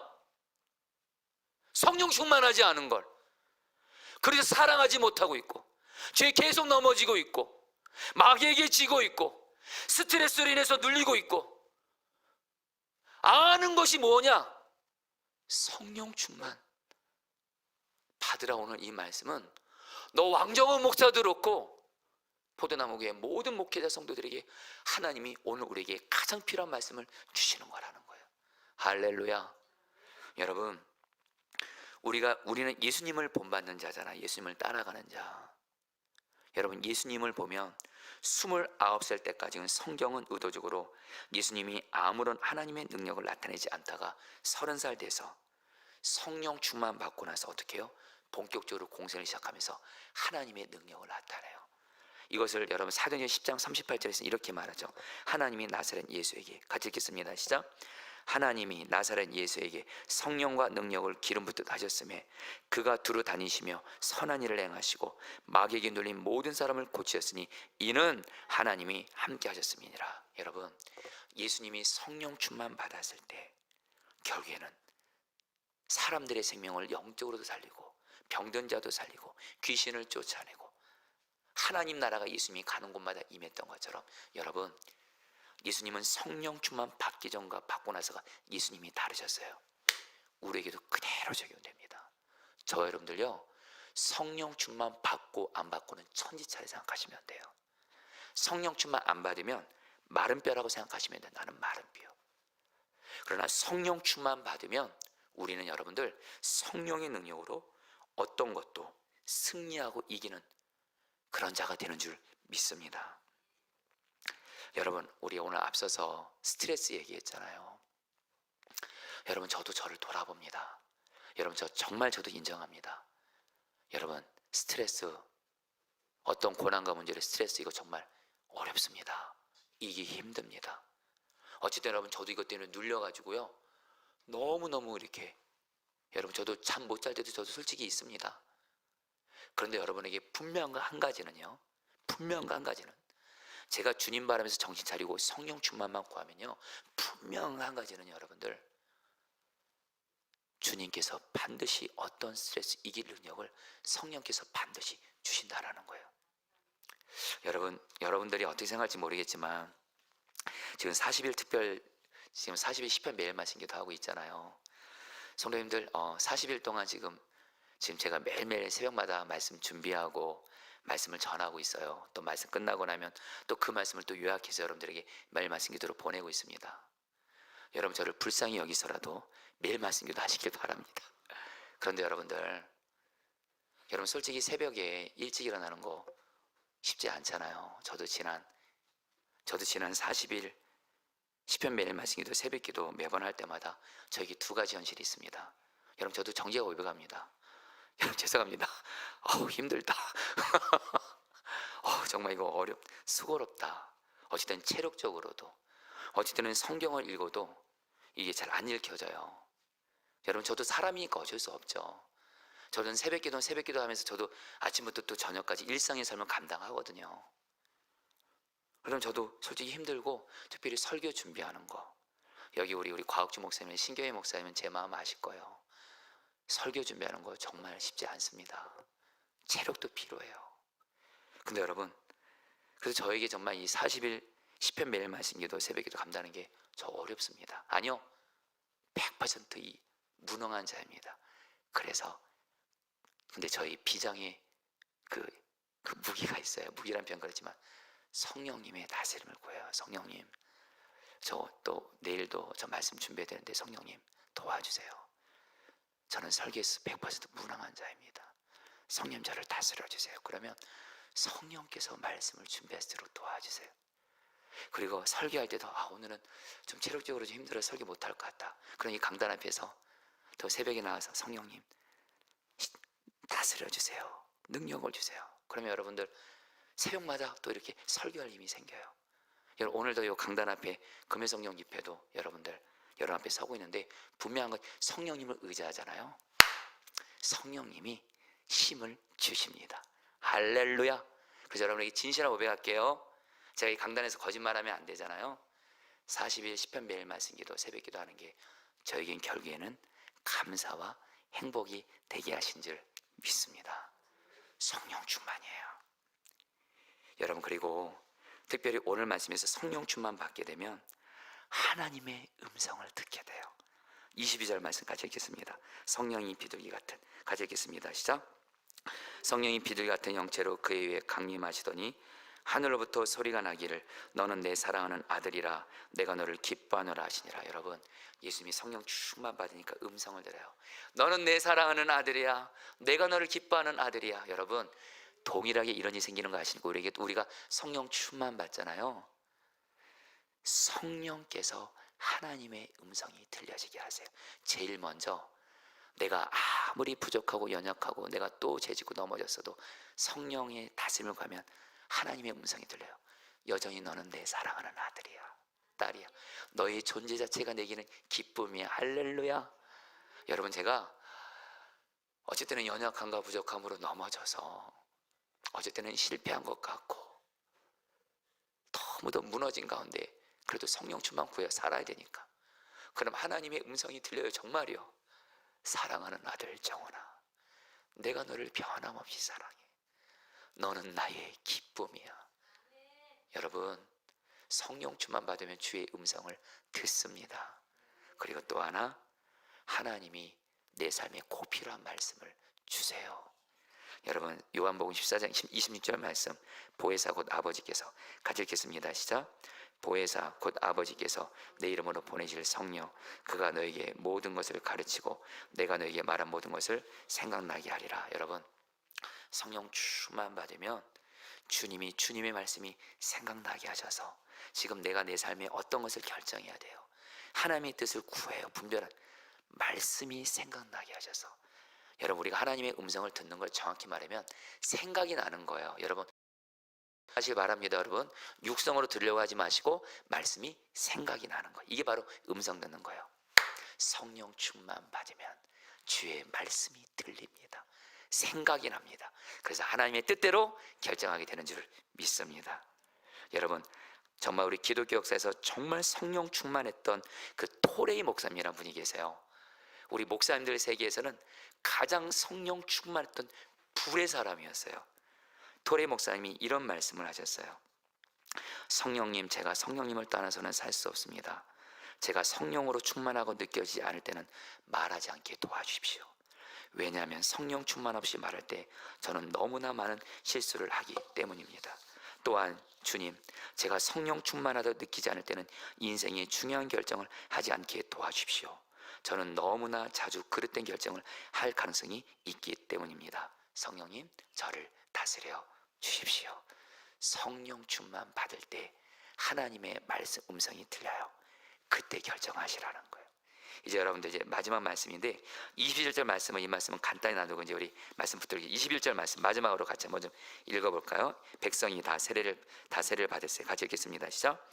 성령 충만하지 않은 걸, 그래서 사랑하지 못하고 있고 죄에 계속 넘어지고 있고 마귀에게 지고 있고 스트레스로 인해서 눌리고 있고, 아는 것이 뭐냐? 성령 충만 받으라. 오늘 이 말씀은 너 왕정원 목사도 그렇고 포도나무교회 모든 목회자 성도들에게 하나님이 오늘 우리에게 가장 필요한 말씀을 주시는 거라는 거예요. 할렐루야. 여러분, 우리는 예수님을 본받는 자잖아. 예수님을 따라가는 자. 여러분, 예수님을 보면 29살 때까지는 성경은 의도적으로 예수님이 아무런 하나님의 능력을 나타내지 않다가 30살 돼서 성령 충만 받고 나서 어떻게 해요? 본격적으로 공생을 시작하면서 하나님의 능력을 나타내요. 이것을 여러분 사도행전 10장 38절에서 이렇게 말하죠. 하나님이 나사렛 예수에게, 같이 읽겠습니다. 시작. 하나님이 나사렛 예수에게 성령과 능력을 기름 붓듯 하셨음에 그가 두루 다니시며 선한 일을 행하시고 마귀에게 눌린 모든 사람을 고치셨으니 이는 하나님이 함께 하셨음이니라. 여러분, 예수님이 성령 충만 받았을 때 결국에는 사람들의 생명을 영적으로도 살리고 병든 자도 살리고 귀신을 쫓아내고 하나님 나라가 예수님이 가는 곳마다 임했던 것처럼, 여러분 예수님은 성령 충만 받기 전과 받고 나서가 예수님이 다르셨어요. 우리에게도 그대로 적용됩니다. 저 여러분들요, 성령 충만 받고 안 받고는 천지차례 생각하시면 돼요. 성령 충만 안 받으면 마른 뼈라고 생각하시면 돼요. 나는 마른 뼈. 그러나 성령 충만 받으면 우리는 여러분들 성령의 능력으로 어떤 것도 승리하고 이기는 그런 자가 되는 줄 믿습니다. 여러분, 우리 오늘 앞서서 스트레스 얘기했잖아요. 여러분, 저도 저를 돌아봅니다. 여러분, 저도 인정합니다. 여러분, 스트레스, 어떤 고난과 문제를 스트레스, 이거 정말 어렵습니다. 이기기 힘듭니다. 어쨌든 여러분, 저도 이것 때문에 눌려가지고요, 너무너무 이렇게, 여러분 저도 잠 못 잘 때도 저도 솔직히 있습니다. 그런데 여러분에게 분명한 한 가지는요, 제가 주님 바라면서 정신 차리고 성령 충만만 구하면요, 분명한 한 가지는 여러분들, 주님께서 반드시 어떤 스트레스 이길 능력을 성령께서 반드시 주신다라는 거예요. 여러분들이 어떻게 생각할지 모르겠지만 지금 40일 특별, 지금 40일 10편 매일 말씀 기도하고 있잖아요. 성도님들 40일 동안 지금 제가 매일매일 새벽마다 말씀 준비하고 말씀을 전하고 있어요. 또 말씀 끝나고 나면 또 그 말씀을 또 요약해서 여러분들에게 매일 말씀 기도로 보내고 있습니다. 여러분 저를 불쌍히 여기서라도 매일 말씀 기도하시길 바랍니다. 그런데 여러분 솔직히 새벽에 일찍 일어나는 거 쉽지 않잖아요. 저도 지난 40일 시편 매일 말씀 기도 새벽 기도 매번 할 때마다 저에게 두 가지 현실이 있습니다. 여러분 저도 정죄가 고백합니다. 여러분 죄송합니다. 힘들다. 정말 이거 수고롭다. 어쨌든 체력적으로도, 어쨌든 성경을 읽어도 이게 잘 안 읽혀져요. 여러분 저도 사람이니까 어쩔 수 없죠. 저는 새벽 기도 하면서 저도 아침부터 또 저녁까지 일상의 삶을 감당하거든요. 그럼 저도 솔직히 힘들고, 특별히 설교 준비하는 거, 여기 우리 과학주 목사님, 신교회 목사님은 제 마음 아실 거예요. 설교 준비하는 거 정말 쉽지 않습니다. 체력도 필요해요. 근데 여러분, 그래서 저에게 정말 이 40일 시편 매일 말씀 기도 새벽 기도 감당하는 게 저 어렵습니다. 아니요, 100% 이 무능한 자입니다. 그래서 근데 저희 비장의 그 무기가 있어요. 무기란 표현 그렇지만 성령님의 다스림을 구해요. 성령님, 저 또 내일도 저 말씀 준비해야 되는데 성령님 도와주세요. 저는 설교에서 100% 무능한 자입니다. 성령 저를 다스려 주세요. 그러면 성령께서 말씀을 준비할 수 있도록 도와주세요. 그리고 설교할 때도 오늘은 좀 체력적으로 좀 힘들어 설교 못할 것 같다. 그럼 이 강단 앞에서 더 새벽에 나와서 성령님 다스려 주세요. 능력을 주세요. 그러면 여러분들 새벽마다 또 이렇게 설교할 힘이 생겨요. 여러분 오늘도 이 강단 앞에 금요성령 집회도 여러분 앞에 서고 있는데 분명한 건 성령님을 의지하잖아요. 성령님이 힘을 주십니다. 할렐루야. 그래서 여러분에게 진실한 고백할게요. 제가 이 강단에서 거짓말하면 안 되잖아요. 40일 시편 매일 말씀 기도 새벽 기도하는 게 저에겐 결국에는 감사와 행복이 되게 하신 줄 믿습니다. 성령 충만이에요. 여러분 그리고 특별히 오늘 말씀에서 성령 충만 받게 되면 하나님의 음성을 듣게 돼요. 22절 말씀 같이 읽겠습니다. 성령이 비둘기 같은, 같이 읽겠습니다. 시작. 성령이 비둘기 같은 형체로 그의 위에 강림하시더니 하늘로부터 소리가 나기를 너는 내 사랑하는 아들이라 내가 너를 기뻐하노라 하시니라. 여러분 예수님이 성령 충만 받으니까 음성을 들어요. 너는 내 사랑하는 아들이야. 내가 너를 기뻐하는 아들이야. 여러분 동일하게 이런 일이 생기는 거 아시고 우리가 성령 충만 받잖아요. 성령께서 하나님의 음성이 들려지게 하세요. 제일 먼저 내가 아무리 부족하고 연약하고 내가 또 죄짓고 넘어졌어도 성령의 다스림을 가면 하나님의 음성이 들려요. 여전히 너는 내 사랑하는 아들이야, 딸이야. 너의 존재 자체가 내게는 기쁨이야. 할렐루야. 여러분 제가 어쩔 때는 연약함과 부족함으로 넘어져서 어쩔 때는 실패한 것 같고 너무도 무너진 가운데 그래도 성령 충만 구해 살아야 되니까 그럼 하나님의 음성이 들려요. 정말이요. 사랑하는 아들 정원아, 내가 너를 변함없이 사랑해. 너는 나의 기쁨이야. 여러분 성령 충만 받으면 주의 음성을 듣습니다. 그리고 또 하나, 하나님이 내 삶에 꼭 필요한 말씀을 주세요. 여러분 요한복음 14장 26절 말씀, 보혜사 곧 아버지께서, 같이 읽겠습니다. 시작. 보혜사 곧 아버지께서 내 이름으로 보내실 성령, 그가 너에게 모든 것을 가르치고 내가 너에게 말한 모든 것을 생각나게 하리라. 여러분 성령 충만 받으면 주님의 말씀이 생각나게 하셔서 지금 내가 내 삶에 어떤 것을 결정해야 돼요, 하나님의 뜻을 구해요, 분별한 말씀이 생각나게 하셔서, 여러분 우리가 하나님의 음성을 듣는 걸 정확히 말하면 생각이 나는 거예요. 여러분 하시기 바랍니다. 여러분 육성으로 들으려고 하지 마시고 말씀이 생각이 나는 거예요. 이게 바로 음성 듣는 거예요. 성령 충만 받으면 주의 말씀이 들립니다. 생각이 납니다. 그래서 하나님의 뜻대로 결정하게 되는 줄 믿습니다. 여러분 정말 우리 기독교 역사에서 정말 성령 충만했던 그 토레이 목사님이라는 분이 계세요. 우리 목사님들 세계에서는 가장 성령 충만했던 불의 사람이었어요. 토레이 목사님이 이런 말씀을 하셨어요. 성령님, 제가 성령님을 떠나서는 살 수 없습니다. 제가 성령으로 충만하고 느껴지지 않을 때는 말하지 않게 도와주십시오. 왜냐하면 성령 충만 없이 말할 때 저는 너무나 많은 실수를 하기 때문입니다. 또한 주님, 제가 성령 충만하다 느끼지 않을 때는 인생의 중요한 결정을 하지 않게 도와주십시오. 저는 너무나 자주 그릇된 결정을 할 가능성이 있기 때문입니다. 성령님, 저를 다스려 주십시오. 성령 충만 받을 때 하나님의 말씀 음성이 들려요. 그때 결정하시라는 거예요. 이제 여러분들 이제 마지막 말씀인데 21절 말씀은, 이 말씀은 간단히 나누고 이제 우리 말씀 붙들기 21절 말씀 마지막으로 같이 한번 좀 읽어볼까요? 백성이 다 세례를 받을세. 같이 읽겠습니다. 시작.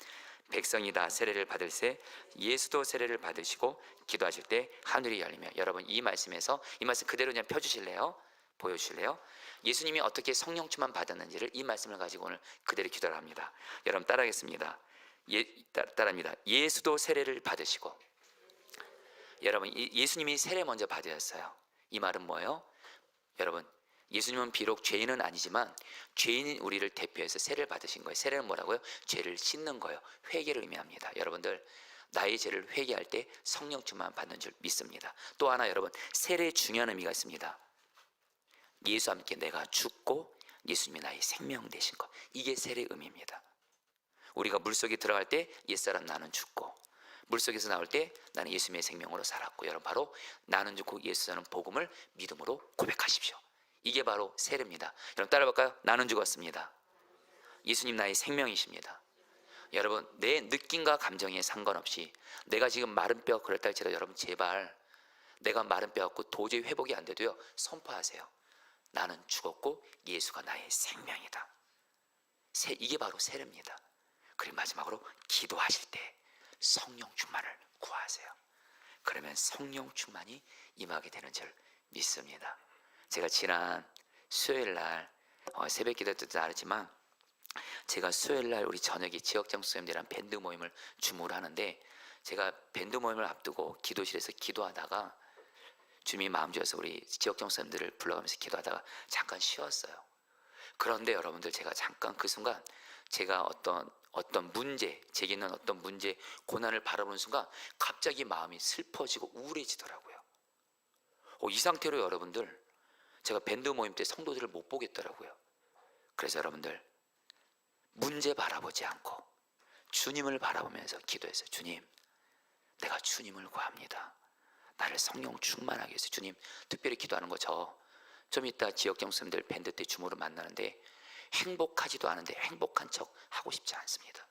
백성이 다 세례를 받을세. 예수도 세례를 받으시고 기도하실 때 하늘이 열리며. 여러분, 이 말씀에서 이 말씀 그대로 그냥 펴주실래요? 보여주실래요? 예수님이 어떻게 성령 충만 받았는지를 이 말씀을 가지고 오늘 그대로 기도를 합니다. 여러분 따라하겠습니다. 따라합니다. 예수도 세례를 받으시고. 여러분, 예수님이 세례 먼저 받으셨어요. 이 말은 뭐예요? 여러분, 예수님은 비록 죄인은 아니지만 죄인인 우리를 대표해서 세례를 받으신 거예요. 세례는 뭐라고요? 죄를 씻는 거예요. 회개를 의미합니다. 여러분들, 나의 죄를 회개할 때 성령 충만 받는 줄 믿습니다. 또 하나, 여러분, 세례의 중요한 의미가 있습니다. 예수와 함께 내가 죽고 예수님이 나의 생명 되신 것, 이게 세례의 의미입니다. 우리가 물속에 들어갈 때 옛사람 나는 죽고, 물속에서 나올 때 나는 예수님의 생명으로 살았고, 여러분 바로 나는 죽고 예수 사는 복음을 믿음으로 고백하십시오. 이게 바로 세례입니다. 여러분 따라볼까요? 나는 죽었습니다. 예수님 나의 생명이십니다. 여러분, 내 느낌과 감정에 상관없이 내가 지금 마른 뼈 그렇다 할지라도 여러분 제발 내가 마른 뼈 갖고 도저히 회복이 안 돼도요, 선포하세요. 나는 죽었고 예수가 나의 생명이다. 이게 바로 세례입니다. 그리고 마지막으로 기도하실 때 성령 충만을 구하세요. 그러면 성령 충만이 임하게 되는 줄 믿습니다. 제가 지난 수요일날 새벽 기도 때도 알았지만, 제가 수요일날 우리 저녁에 지역장 수님들이랑 밴드 모임을 주무를 하는데, 제가 밴드 모임을 앞두고 기도실에서 기도하다가 주님이 마음 주셔서 우리 지역장 수님들을 불러가면서 기도하다가 잠깐 쉬었어요. 그런데 여러분들, 제가 잠깐 그 순간 제가 어떤 문제, 제게 있는 어떤 문제, 고난을 바라보는 순간 갑자기 마음이 슬퍼지고 우울해지더라고요. 이 상태로 여러분들, 제가 밴드 모임 때 성도들을 못 보겠더라고요. 그래서 여러분들, 문제 바라보지 않고 주님을 바라보면서 기도했어요. 주님, 내가 주님을 구합니다. 나를 성령 충만하게 해서. 주님, 특별히 기도하는 거, 좀 이따 지역정수님들 밴드 때 주모를 만나는데 행복하지도 않은데 행복한 척 하고 싶지 않습니다.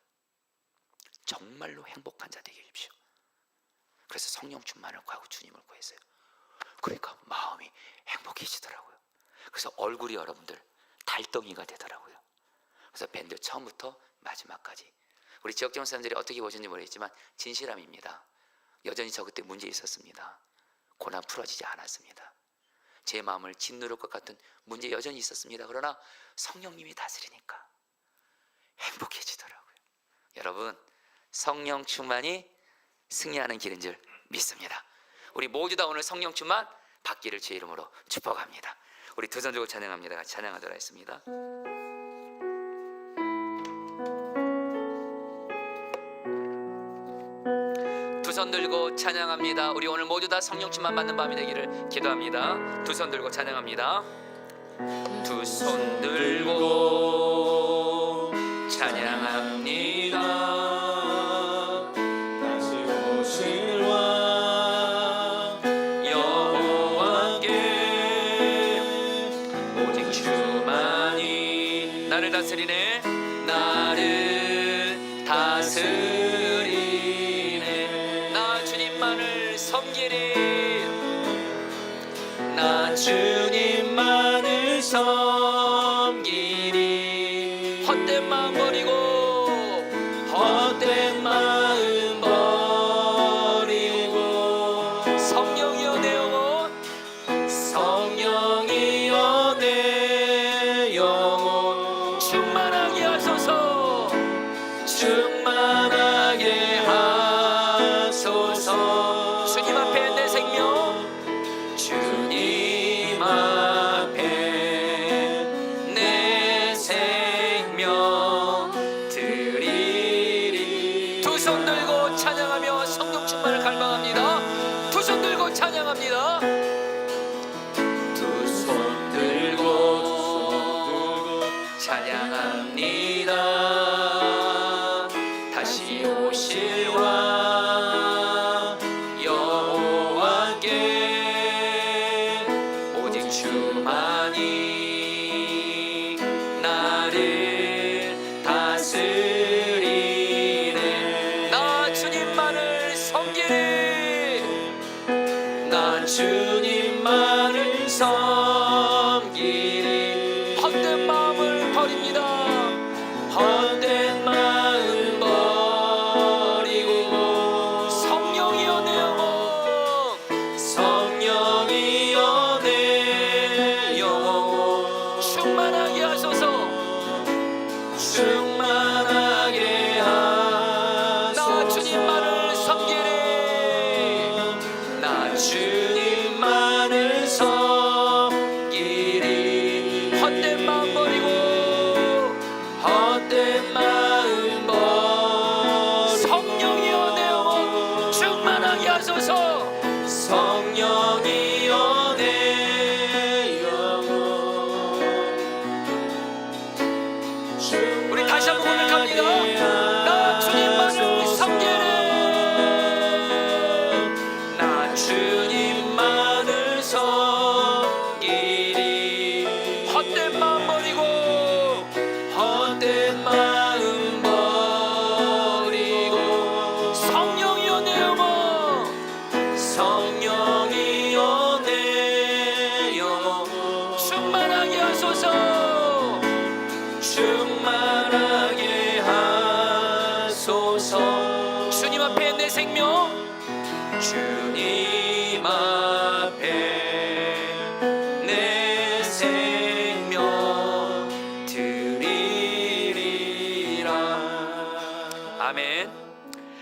정말로 행복한 자 되게 해주십시오. 그래서 성령 충만을 구하고 주님을 구했어요. 그러니까 마음이 행복해지더라고요. 그래서 얼굴이 여러분들 달덩이가 되더라고요. 그래서 밴드 처음부터 마지막까지 우리 지역정 사람들이 어떻게 보셨는지 모르겠지만 진실함입니다. 여전히 저 그때 문제 있었습니다. 고난 풀어지지 않았습니다. 제 마음을 짓누를 것 같은 문제 여전히 있었습니다. 그러나 성령님이 다스리니까 행복해지더라고요. 여러분, 성령 충만이 승리하는 길인 줄 믿습니다. 우리 모두 다 오늘 성령 충만 받기를 주의 이름으로 축복합니다. 우리 두 손 들고 찬양합니다. 같이 찬양하도록 하겠습니다. 두 손 들고 찬양합니다. 우리 오늘 모두 다 성령 충만 받는 밤이 되기를 기도합니다. 두 손 들고 찬양합니다. 두 손 들고 찬양합니다. 다시 오실 왕 여호와께 오직 주만이 나를 다스리네. 나를 다스리네. 나 주님만을 섬기리. 나 주님만을 섬기리. 헛된 마음 버리고 헛된 마음 버리고 성령이여 내 영혼 성령이여 내 영혼 충만하게 하소서. 충만하게 하소서. 주님 앞에 내 생명 주님 앞에 내 생명 드리리. 두 손 들고 찬양하며 성령 충만을 갈망합니다. 두 손 들고 찬양합니다. 두 손 들고 찬양합니다. 주님만을 섬기리. 헛된 마음을 버립니다. 헛된 마음 버리고 성령이여 내 영혼, 성령이여 내 영혼 충만하게 하소서. 충만하게 하소서. 나 주님만을 섬기리. 나 주님만을 섬기리. 헛된 마음 버리고 헛된 마음 버리고 성령이여 내 영혼 충만하게 하소서. 성령이여 내 영혼. 우리 다시 한번 고백합니다. 나 주님만을 섬기리. 나 주님만을 섬기리. 헛된 마음 버리고 헛된 마음 버리고 성령이여 내 영혼, 성령이여 내 영혼 충만하게 하소서. 충만하게 하소서. 주님 앞에 내 생명, 주님 앞에 내 생명 드리리라. 아멘.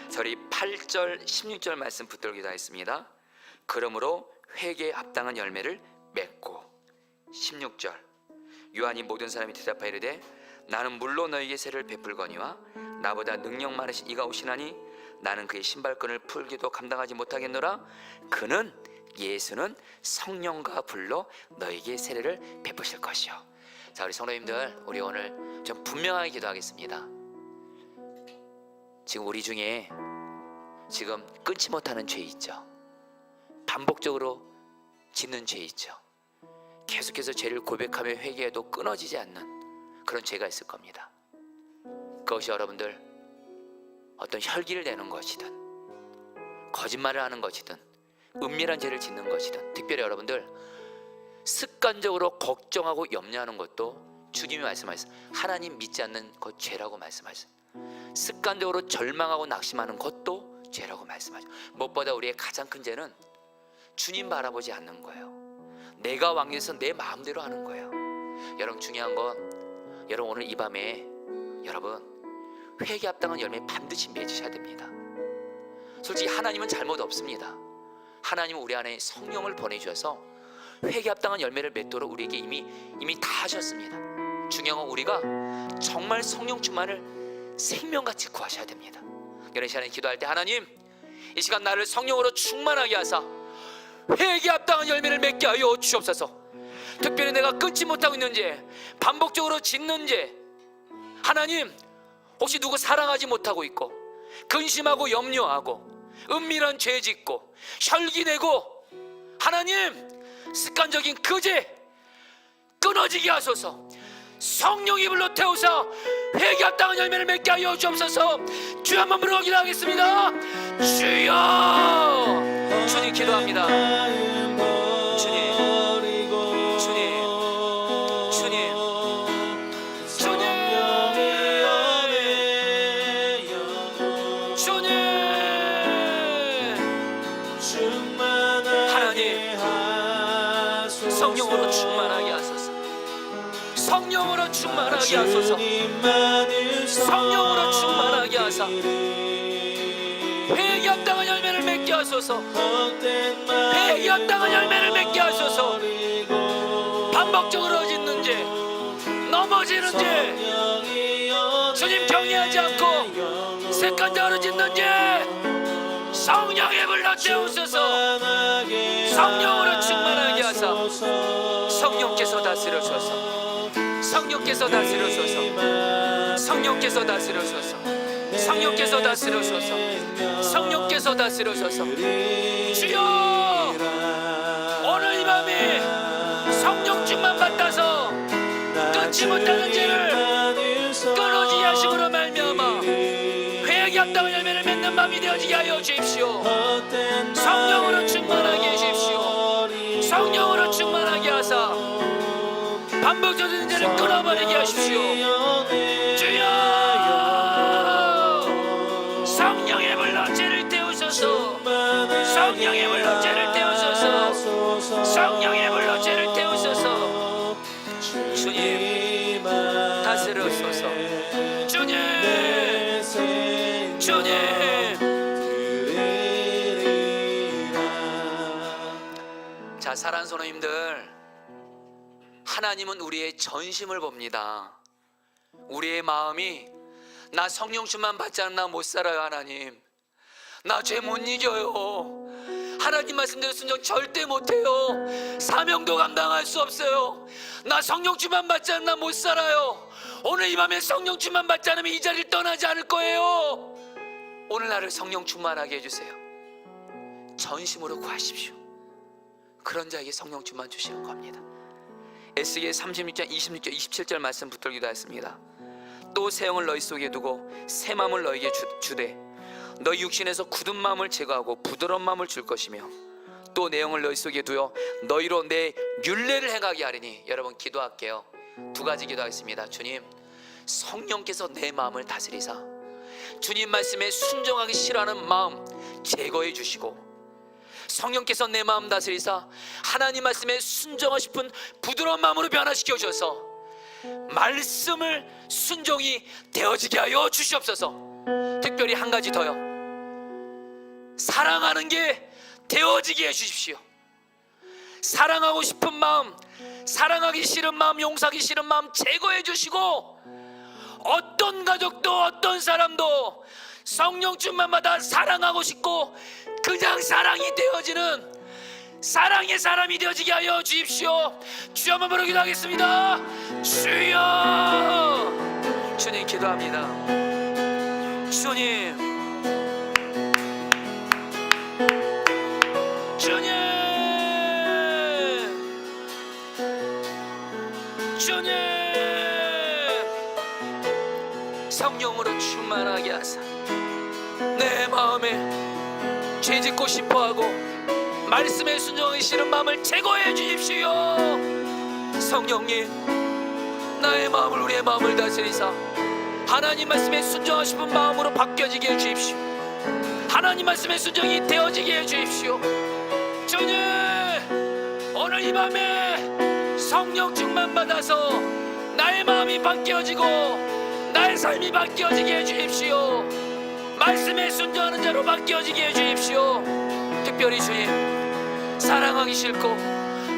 저희 8절 16절 말씀 붙들고 기도하겠습니다. 그러므로 회개에 합당한 열매를 맺고. 16절 요한이 모든 사람이 대답하여 이르되 나는 물로 너에게 세를 베풀거니와 나보다 능력 많으신 이가 오시나니 나는 그의 신발끈을 풀기도 감당하지 못하겠노라. 그는 예수는 성령과 불로 너에게 세례를 베푸실 것이요. 자, 우리 성도님들, 우리 오늘 좀 분명하게 기도하겠습니다. 지금 우리 중에 지금 끊지 못하는 죄 있죠. 반복적으로 짓는 죄 있죠. 계속해서 죄를 고백하며 회개해도 끊어지지 않는 그런 죄가 있을 겁니다. 그것이 여러분들 어떤 혈기를 내는 것이든 거짓말을 하는 것이든 은밀한 죄를 짓는 것이든, 특별히 여러분들 습관적으로 걱정하고 염려하는 것도 주님이 말씀하셨어요. 하나님 믿지 않는 것 죄라고 말씀하셨어요. 습관적으로 절망하고 낙심하는 것도 죄라고 말씀하셨어요. 무엇보다 우리의 가장 큰 죄는 주님 바라보지 않는 거예요. 내가 왕에서 내 마음대로 하는 거예요. 여러분, 중요한 건 여러분 오늘 이 밤에 여러분 회개 합당한 열매 반드시 맺으셔야 됩니다. 솔직히 하나님은 잘못 없습니다. 하나님은 우리 안에 성령을 보내주셔서 회개 합당한 열매를 맺도록 우리에게 이미 다 하셨습니다. 중요한 건 우리가 정말 성령 충만을 생명같이 구하셔야 됩니다. 이런 시간에 기도할 때 하나님, 이 시간 나를 성령으로 충만하게 하사 회개 합당한 열매를 맺게 하여 주옵소서. 특별히 내가 끊지 못하고 있는 죄, 반복적으로 짓는 죄, 하나님 혹시 누구 사랑하지 못하고 있고 근심하고 염려하고 은밀한 죄 짓고 혈기내고 하나님 습관적인 그 죄 끊어지게 하소서. 성령이 불러 태우사 회개 합당한 열매를 맺게 하여 주옵소서. 주여 한번 부르고 기도하겠습니다. 주여. 주님 기도합니다. 주님, 주님, 주님, 주님, 주님. 하나님 성령으로 충만하게 하소서. 성령으로 충만하게 하소서. 성령으로 충만하게 하사 회개 합당한 열매를 맺게 하소서. 회개 합당한 열매를 맺게 하소서. 반복적으로 짓는 죄, 넘어지는 죄, 주님 경외하지 않고 습관적으로 짓는 죄 성령의 불로 채우소서. 성령으로 충만하게 하사 성령께서 다스려주소서. 성령께서 다스려주소서. 성령께서 다스려주소서. 성령께서 다스려주소서. 성령께서 다스려주소서. 주여, 오늘 이 밤에 성령 충만 받아서 끊지 못하는 죄를 끊어지게 하심으로 말미암아 회개 합당한 열매를 맺는 밤이 되어지게 하여 주십시오. 성령으로 충만하게 해주십시오. 반복 젖은 자를 끊어버리게 하십시오. 주여 성령의 불로 죄를 태우소서. 성령의 불로 죄를 태우소서. 성령의 불로 죄를 태우소서. 주님 다스려소서. 주님 자, 사랑하는 성도님들, 하나님은 우리의 전심을 봅니다. 우리의 마음이 나 성령 충만 받지 않으면 나 못 살아요. 하나님 나 죄 못 이겨요. 하나님 말씀대로 순종 절대 못해요. 사명도 감당할 수 없어요. 나 성령 충만 받지 않으면 나 못 살아요. 오늘 이 밤에 성령 충만 받지 않으면 이 자리를 떠나지 않을 거예요. 오늘 나를 성령 충만하게 해주세요. 전심으로 구하십시오. 그런 자에게 성령 충만 주시는 겁니다. 에스겔 36장 26절 27절 말씀 붙들기도 했습니다. 또 새 영을 너희 속에 두고 새 마음을 너희에게 주되 너희 육신에서 굳은 마음을 제거하고 부드러운 마음을 줄 것이며 또 내 영을 너희 속에 두어 너희로 내 율례를 행하게 하리니. 여러분 기도할게요. 두 가지 기도하겠습니다. 주님, 성령께서 내 마음을 다스리사 주님 말씀에 순종하기 싫어하는 마음 제거해 주시고, 성령께서 내 마음 다스리사 하나님 말씀에 순종하고 싶은 부드러운 마음으로 변화시켜 주셔서 말씀을 순종이 되어지게 하여 주시옵소서. 특별히 한 가지 더요. 사랑하는 게 되어지게 해주십시오. 사랑하고 싶은 마음, 사랑하기 싫은 마음, 용서하기 싫은 마음 제거해 주시고, 어떤 가족도 어떤 사람도 성령 충만 받아 사랑하고 싶고 그냥 사랑이 되어지는 사랑의 사람이 되어지게 하여 주십시오. 주여 한번 부르 기도하겠습니다. 주여. 주님 기도합니다. 주님, 주님, 주님, 성령으로 충만하게 하사 내 마음에 죄짓고 싶어하고 말씀에 순종하기 싫은 마음을 제거해 주십시오. 성령님, 나의 마음을, 우리의 마음을 다스리사 하나님 말씀에 순종하고 싶은 마음으로 바뀌어지게 해 주십시오. 하나님 말씀에 순종이 되어지게 해 주십시오. 주님, 오늘 이 밤에 성령 충만 받아서 나의 마음이 바뀌어지고 나의 삶이 바뀌어지게 해 주십시오. 말씀에 순종하는 자로 바뀌어지게 해 주십시오. 특별히 주님, 사랑하기 싫고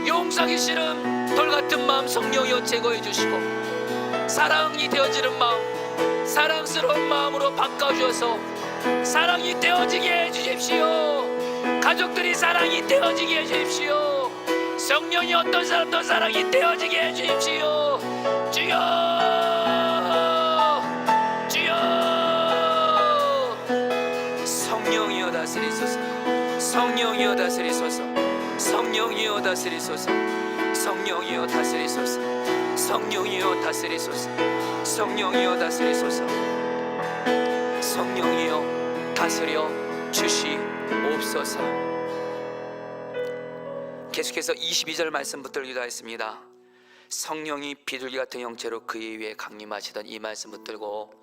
용서하기 싫은 돌같은 마음 성령이여 제거해 주시고, 사랑이 되어지는 마음, 사랑스러운 마음으로 바꿔주어서 사랑이 되어지게 해 주십시오. 가족들이 사랑이 되어지게 해 주십시오. 성령이 어떤 사람도 사랑이 되어지게 해 주십시오. 주여, 성령이여 다스리소서. 성령이여 다스리소서. 성령이여 다스리소서. 성령이여 다스리소서. 성령이여 다스리소서. 성령이여 다스리소서. 성령이여 다스려 주시옵소서. 계속해서 22절 말씀 붙들기도 했습니다. 성령이 비둘기 같은 형체로 그의 위에 강림하시던 이 말씀 붙들고,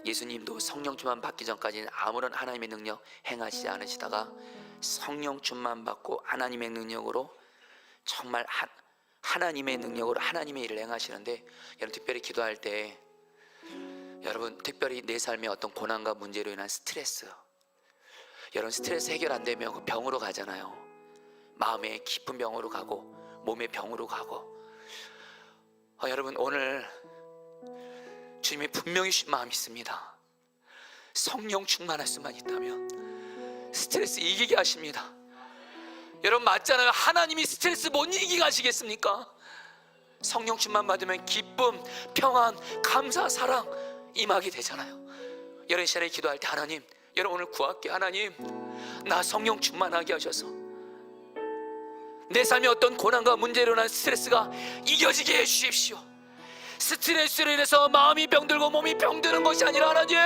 예수님도 성령 충만 받기 전까지는 아무런 하나님의 능력 행하시지 않으시다가 성령 충만 받고 하나님의 능력으로 정말 하나님의 능력으로 하나님의 일을 행하시는데, 여러분 특별히 기도할 때 여러분 특별히 내 삶에 어떤 고난과 문제로 인한 스트레스, 여러분 스트레스 해결 안 되면 그 병으로 가잖아요. 마음의 깊은 병으로 가고 몸의 병으로 가고. 여러분 오늘 주님이 분명히 주신 마음이 있습니다. 성령 충만할 수만 있다면 스트레스 이기게 하십니다. 여러분 맞잖아요. 하나님이 스트레스 못 이기게 하시겠습니까? 성령 충만 받으면 기쁨, 평안, 감사, 사랑 임하게 되잖아요. 여러분 시간에 기도할 때 하나님, 여러분 오늘 구할게요. 하나님, 나 성령 충만하게 하셔서 내 삶에 어떤 고난과 문제로 인한 스트레스가 이겨지게 해주십시오. 스트레스로 인해서 마음이 병들고 몸이 병드는 것이 아니라 하나님,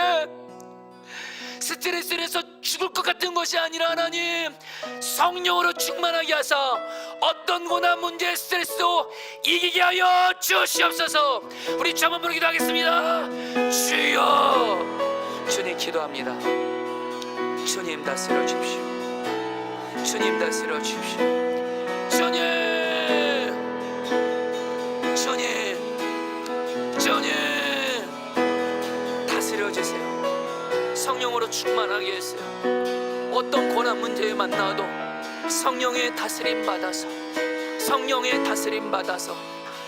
스트레스로 인해서 죽을 것 같은 것이 아니라 하나님, 성령으로 충만하게 하사 어떤 고난 문제 스트레스도 이기게 하여 주시옵소서. 우리 주 한번 부르기도 하겠습니다. 주여. 주님 기도합니다. 주님 다스려 주십시오. 주님 다스려 주십시오. 주님, 주님, 주님 다스려 주세요. 성령으로 충만하게 해주세요. 어떤 고난 문제에 만나도 성령의 다스림 받아서, 성령의 다스림 받아서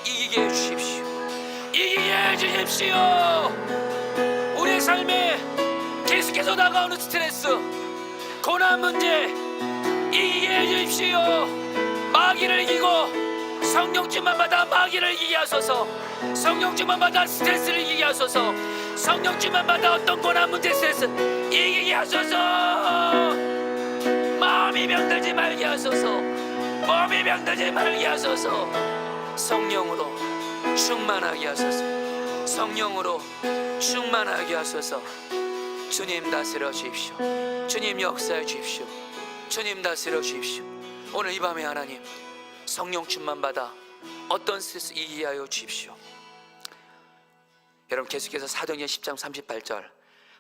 이기게 해주십시오. 이기게 해주십시오. 우리의 삶에 계속해서 다가오는 스트레스, 고난 문제 이기게 해주십시오. 마귀를 이기고 성령쯤만 받아 마귀를 이기게 하소서. 성령쯤만 받아 스트레스를 이기게 하소서. 성령쯤만 받아 어떤 고난 문제 스트레스 이기게 하소서. 마음이 병들지 말게 하소서. 몸이 병들지 말게 하소서. 성령으로 충만하게 하소서. 성령으로 충만하게 하소서. 주님 다스려 주십시오. 주님 역사해 주십시오. 주님 다스려 주십시오. 오늘 이 밤에 하나님 성령 충만 받아 어떤 스트레스 이기게 하여 주십시오. 여러분 계속해서 사도행전 10장 38절,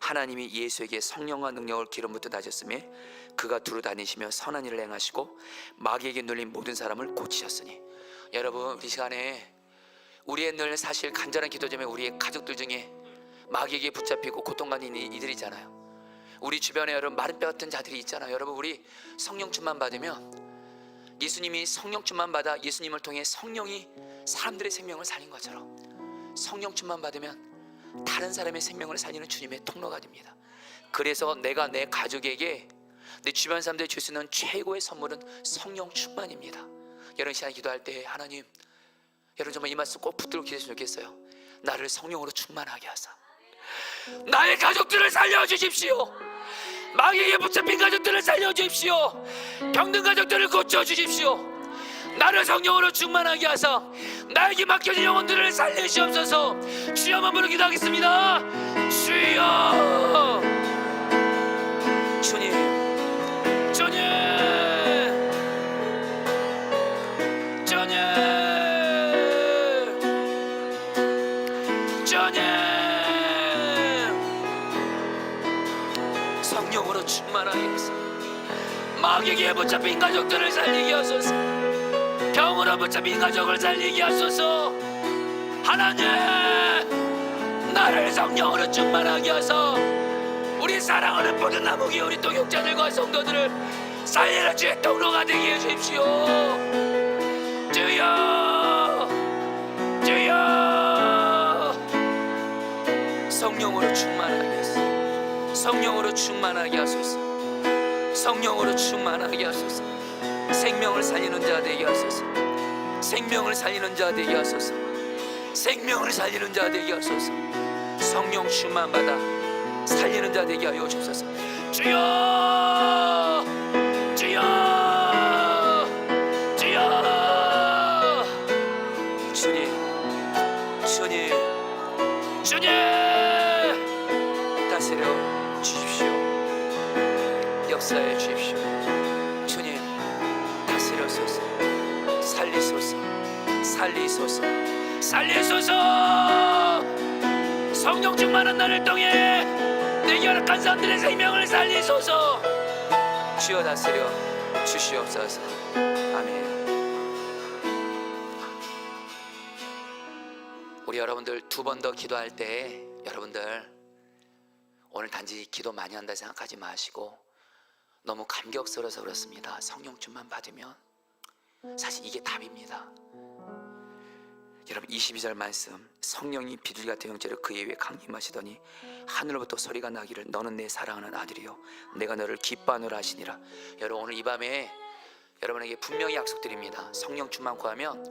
하나님이 예수에게 성령과 능력을 기름 붓듯 하셨으며 그가 두루 다니시며 선한 일을 행하시고 마귀에게 눌린 모든 사람을 고치셨으니. 여러분 우리 시간에 우리의 늘 사실 간절한 기도 중에 우리의 가족들 중에 마귀에게 붙잡히고 고통받는 이들이잖아요. 우리 주변에 여러분 마른 뼈 같은 자들이 있잖아요. 여러분 우리 성령 충만 받으면, 예수님이 성령 충만 받아 예수님을 통해 성령이 사람들의 생명을 살린 것처럼 성령 충만 받으면 다른 사람의 생명을 살리는 주님의 통로가 됩니다. 그래서 내가 내 가족에게, 내 주변 사람들이 줄 수 있는 최고의 선물은 성령 충만입니다. 여러분 시간 기도할 때 하나님, 여러분 정말 이 말씀 꼭 붙들고 기도했으면 좋겠어요. 나를 성령으로 충만하게 하사 나의 가족들을 살려주십시오. 마귀에게 붙잡힌 가족들을 살려주십시오. 병든 가족들을 고쳐주십시오. 나를 성령으로 충만하게 하사 나에게 맡겨진 영혼들을 살리시옵소서. 주여 한번 부르기도 하겠습니다. 주여. 주님, 주님, 주님, 주님. 성령으로 충만하게 하소서. 마귀에게 붙잡힌 가족들을 살리게 하소서. 병으로 붙잡힌 가족을 살리게 하소서. 하나님, 나를 성령으로 충만하게 하소. 우리 사랑하는 모든 나무기 우리 동역자들과 성도들을 살리는 주의 통로가 되게 해주십시오. 주여, 주여. 성령으로 충만하게 하소서. 성령으로 충만하게 하소서. 성령으로 충만하게 하소서. 생명을 살리는 자 되게 하소서. 생명을 살리는 자 되게 하소서. 생명을 살리는 자 되게 하소서. 성령 충만 받아 살리는 자 되게 하여 주옵소서. 주여, 주여, 주여. 주님, 주님, 주님 다스려 주십시오. 역사해 주십시오. 주님 다스려소서. 살리소서. 살리소서. 살리소서. 성령 충만한 나를 통해 내게 허락한 사람들의 생명을 살리소서. 주여 다스려 주시옵소서. 아멘. 우리 여러분들 두 번 더 기도할 때 여러분들 오늘 단지 기도 많이 한다 생각하지 마시고, 너무 감격스러워서 그렇습니다. 성령 충만 받으면 사실 이게 답입니다. 여러분 22절 말씀, 성령이 비둘기 같은 형체로 그의 위에 강림하시더니 하늘로부터 소리가 나기를 너는 내 사랑하는 아들이요 내가 너를 기뻐하노라 하시니라. 여러분 오늘 이 밤에 여러분에게 분명히 약속드립니다. 성령 충만 구하면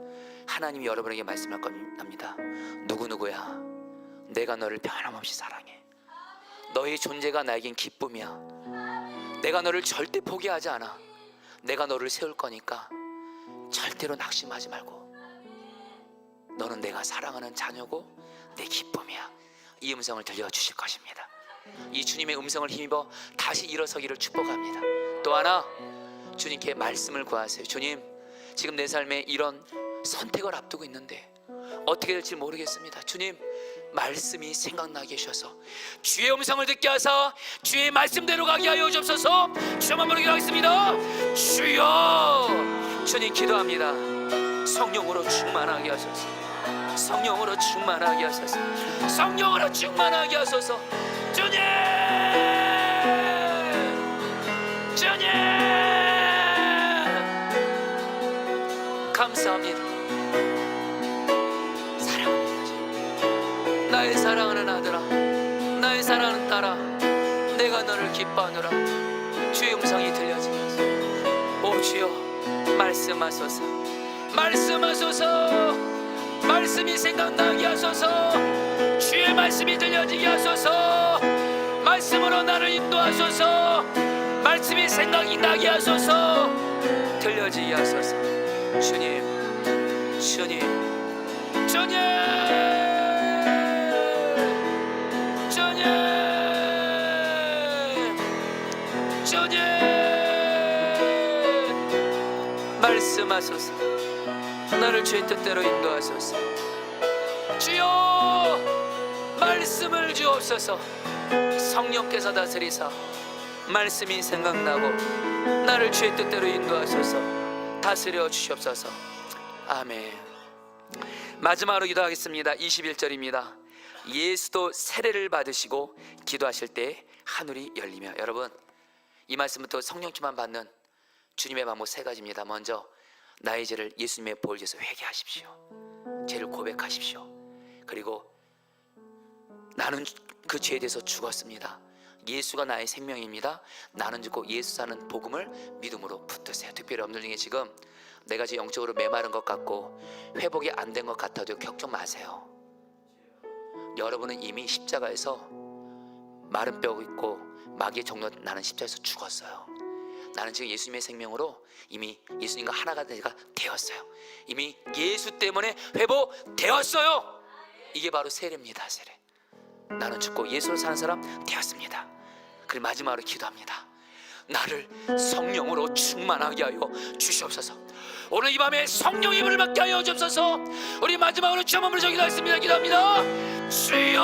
하나님이 여러분에게 말씀할 겁니다. 누구누구야, 내가 너를 변함없이 사랑해. 너의 존재가 나에겐 기쁨이야. 내가 너를 절대 포기하지 않아. 내가 너를 세울 거니까 절대로 낙심하지 말고, 너는 내가 사랑하는 자녀고 내 기쁨이야. 이 음성을 들려주실 것입니다. 이 주님의 음성을 힘입어 다시 일어서기를 축복합니다. 또 하나, 주님께 말씀을 구하세요. 주님, 지금 내 삶에 이런 선택을 앞두고 있는데 어떻게 될지 모르겠습니다. 주님, 말씀이 생각나게 하셔서 주의 음성을 듣게 하사 주의 말씀대로 가게 하여 주옵소서. 주여만 부르기로 하겠습니다. 주여. 주님 기도합니다. 성령으로 충만하게 하소서. 성령으로 충만하게 하소서. 성령으로 충만하게 하소서. 주님, 주님 감사합니다. 사랑합니다. 나의 사랑하는 아들아, 나의 사랑하는 딸아, 내가 너를 기뻐하노라. 주의 음성이 들려지게 하소서. 오 주여, 말씀하소서. 말씀하소서. 말씀이 생각나게 하소서. 주의 말씀이 들려지게 하소서. 말씀으로 나를 인도하소서. 말씀이 생각이 나게 하소서. 들려지게 하소서. 주님, 주님, 주님, 주님, 주님, 말씀하소서. 나를 주의 뜻대로 인도하소서. 주여, 말씀을 주옵소서. 성령께서 다스리사 말씀이 생각나고 나를 주의 뜻대로 인도하소서. 다스려 주시옵소서. 아멘. 마지막으로 기도하겠습니다. 21절입니다. 예수도 세례를 받으시고 기도하실 때 하늘이 열리며. 여러분, 이 말씀부터 성령님만 받는 주님의 방법 세 가지입니다. 먼저 나의 죄를 예수님의 보혈에서 회개하십시오. 죄를 고백하십시오. 그리고 나는 그 죄에 대해서 죽었습니다. 예수가 나의 생명입니다. 나는 죽고 예수 사는 복음을 믿음으로 붙드세요. 특별히 여러분들 중에 지금 내가 지금 영적으로 메마른 것 같고 회복이 안 된 것 같아도 걱정 마세요. 여러분은 이미 십자가에서 마른 뼈가 있고 마귀의 종로, 나는 십자가에서 죽었어요. 나는 지금 예수님의 생명으로 이미 예수님과 하나가 되었어요. 이미 예수 때문에 회복되었어요. 이게 바로 세례입니다. 세례. 나는 죽고 예수로 사는 사람 되었습니다. 그리고 마지막으로 기도합니다. 나를 성령으로 충만하게 하여 주시옵소서. 오늘 이 밤에 성령의 불을 받게 하여 주옵소서. 우리 마지막으로 주여 한번 부르짖어 기도하겠습니다. 기도합니다. 주여,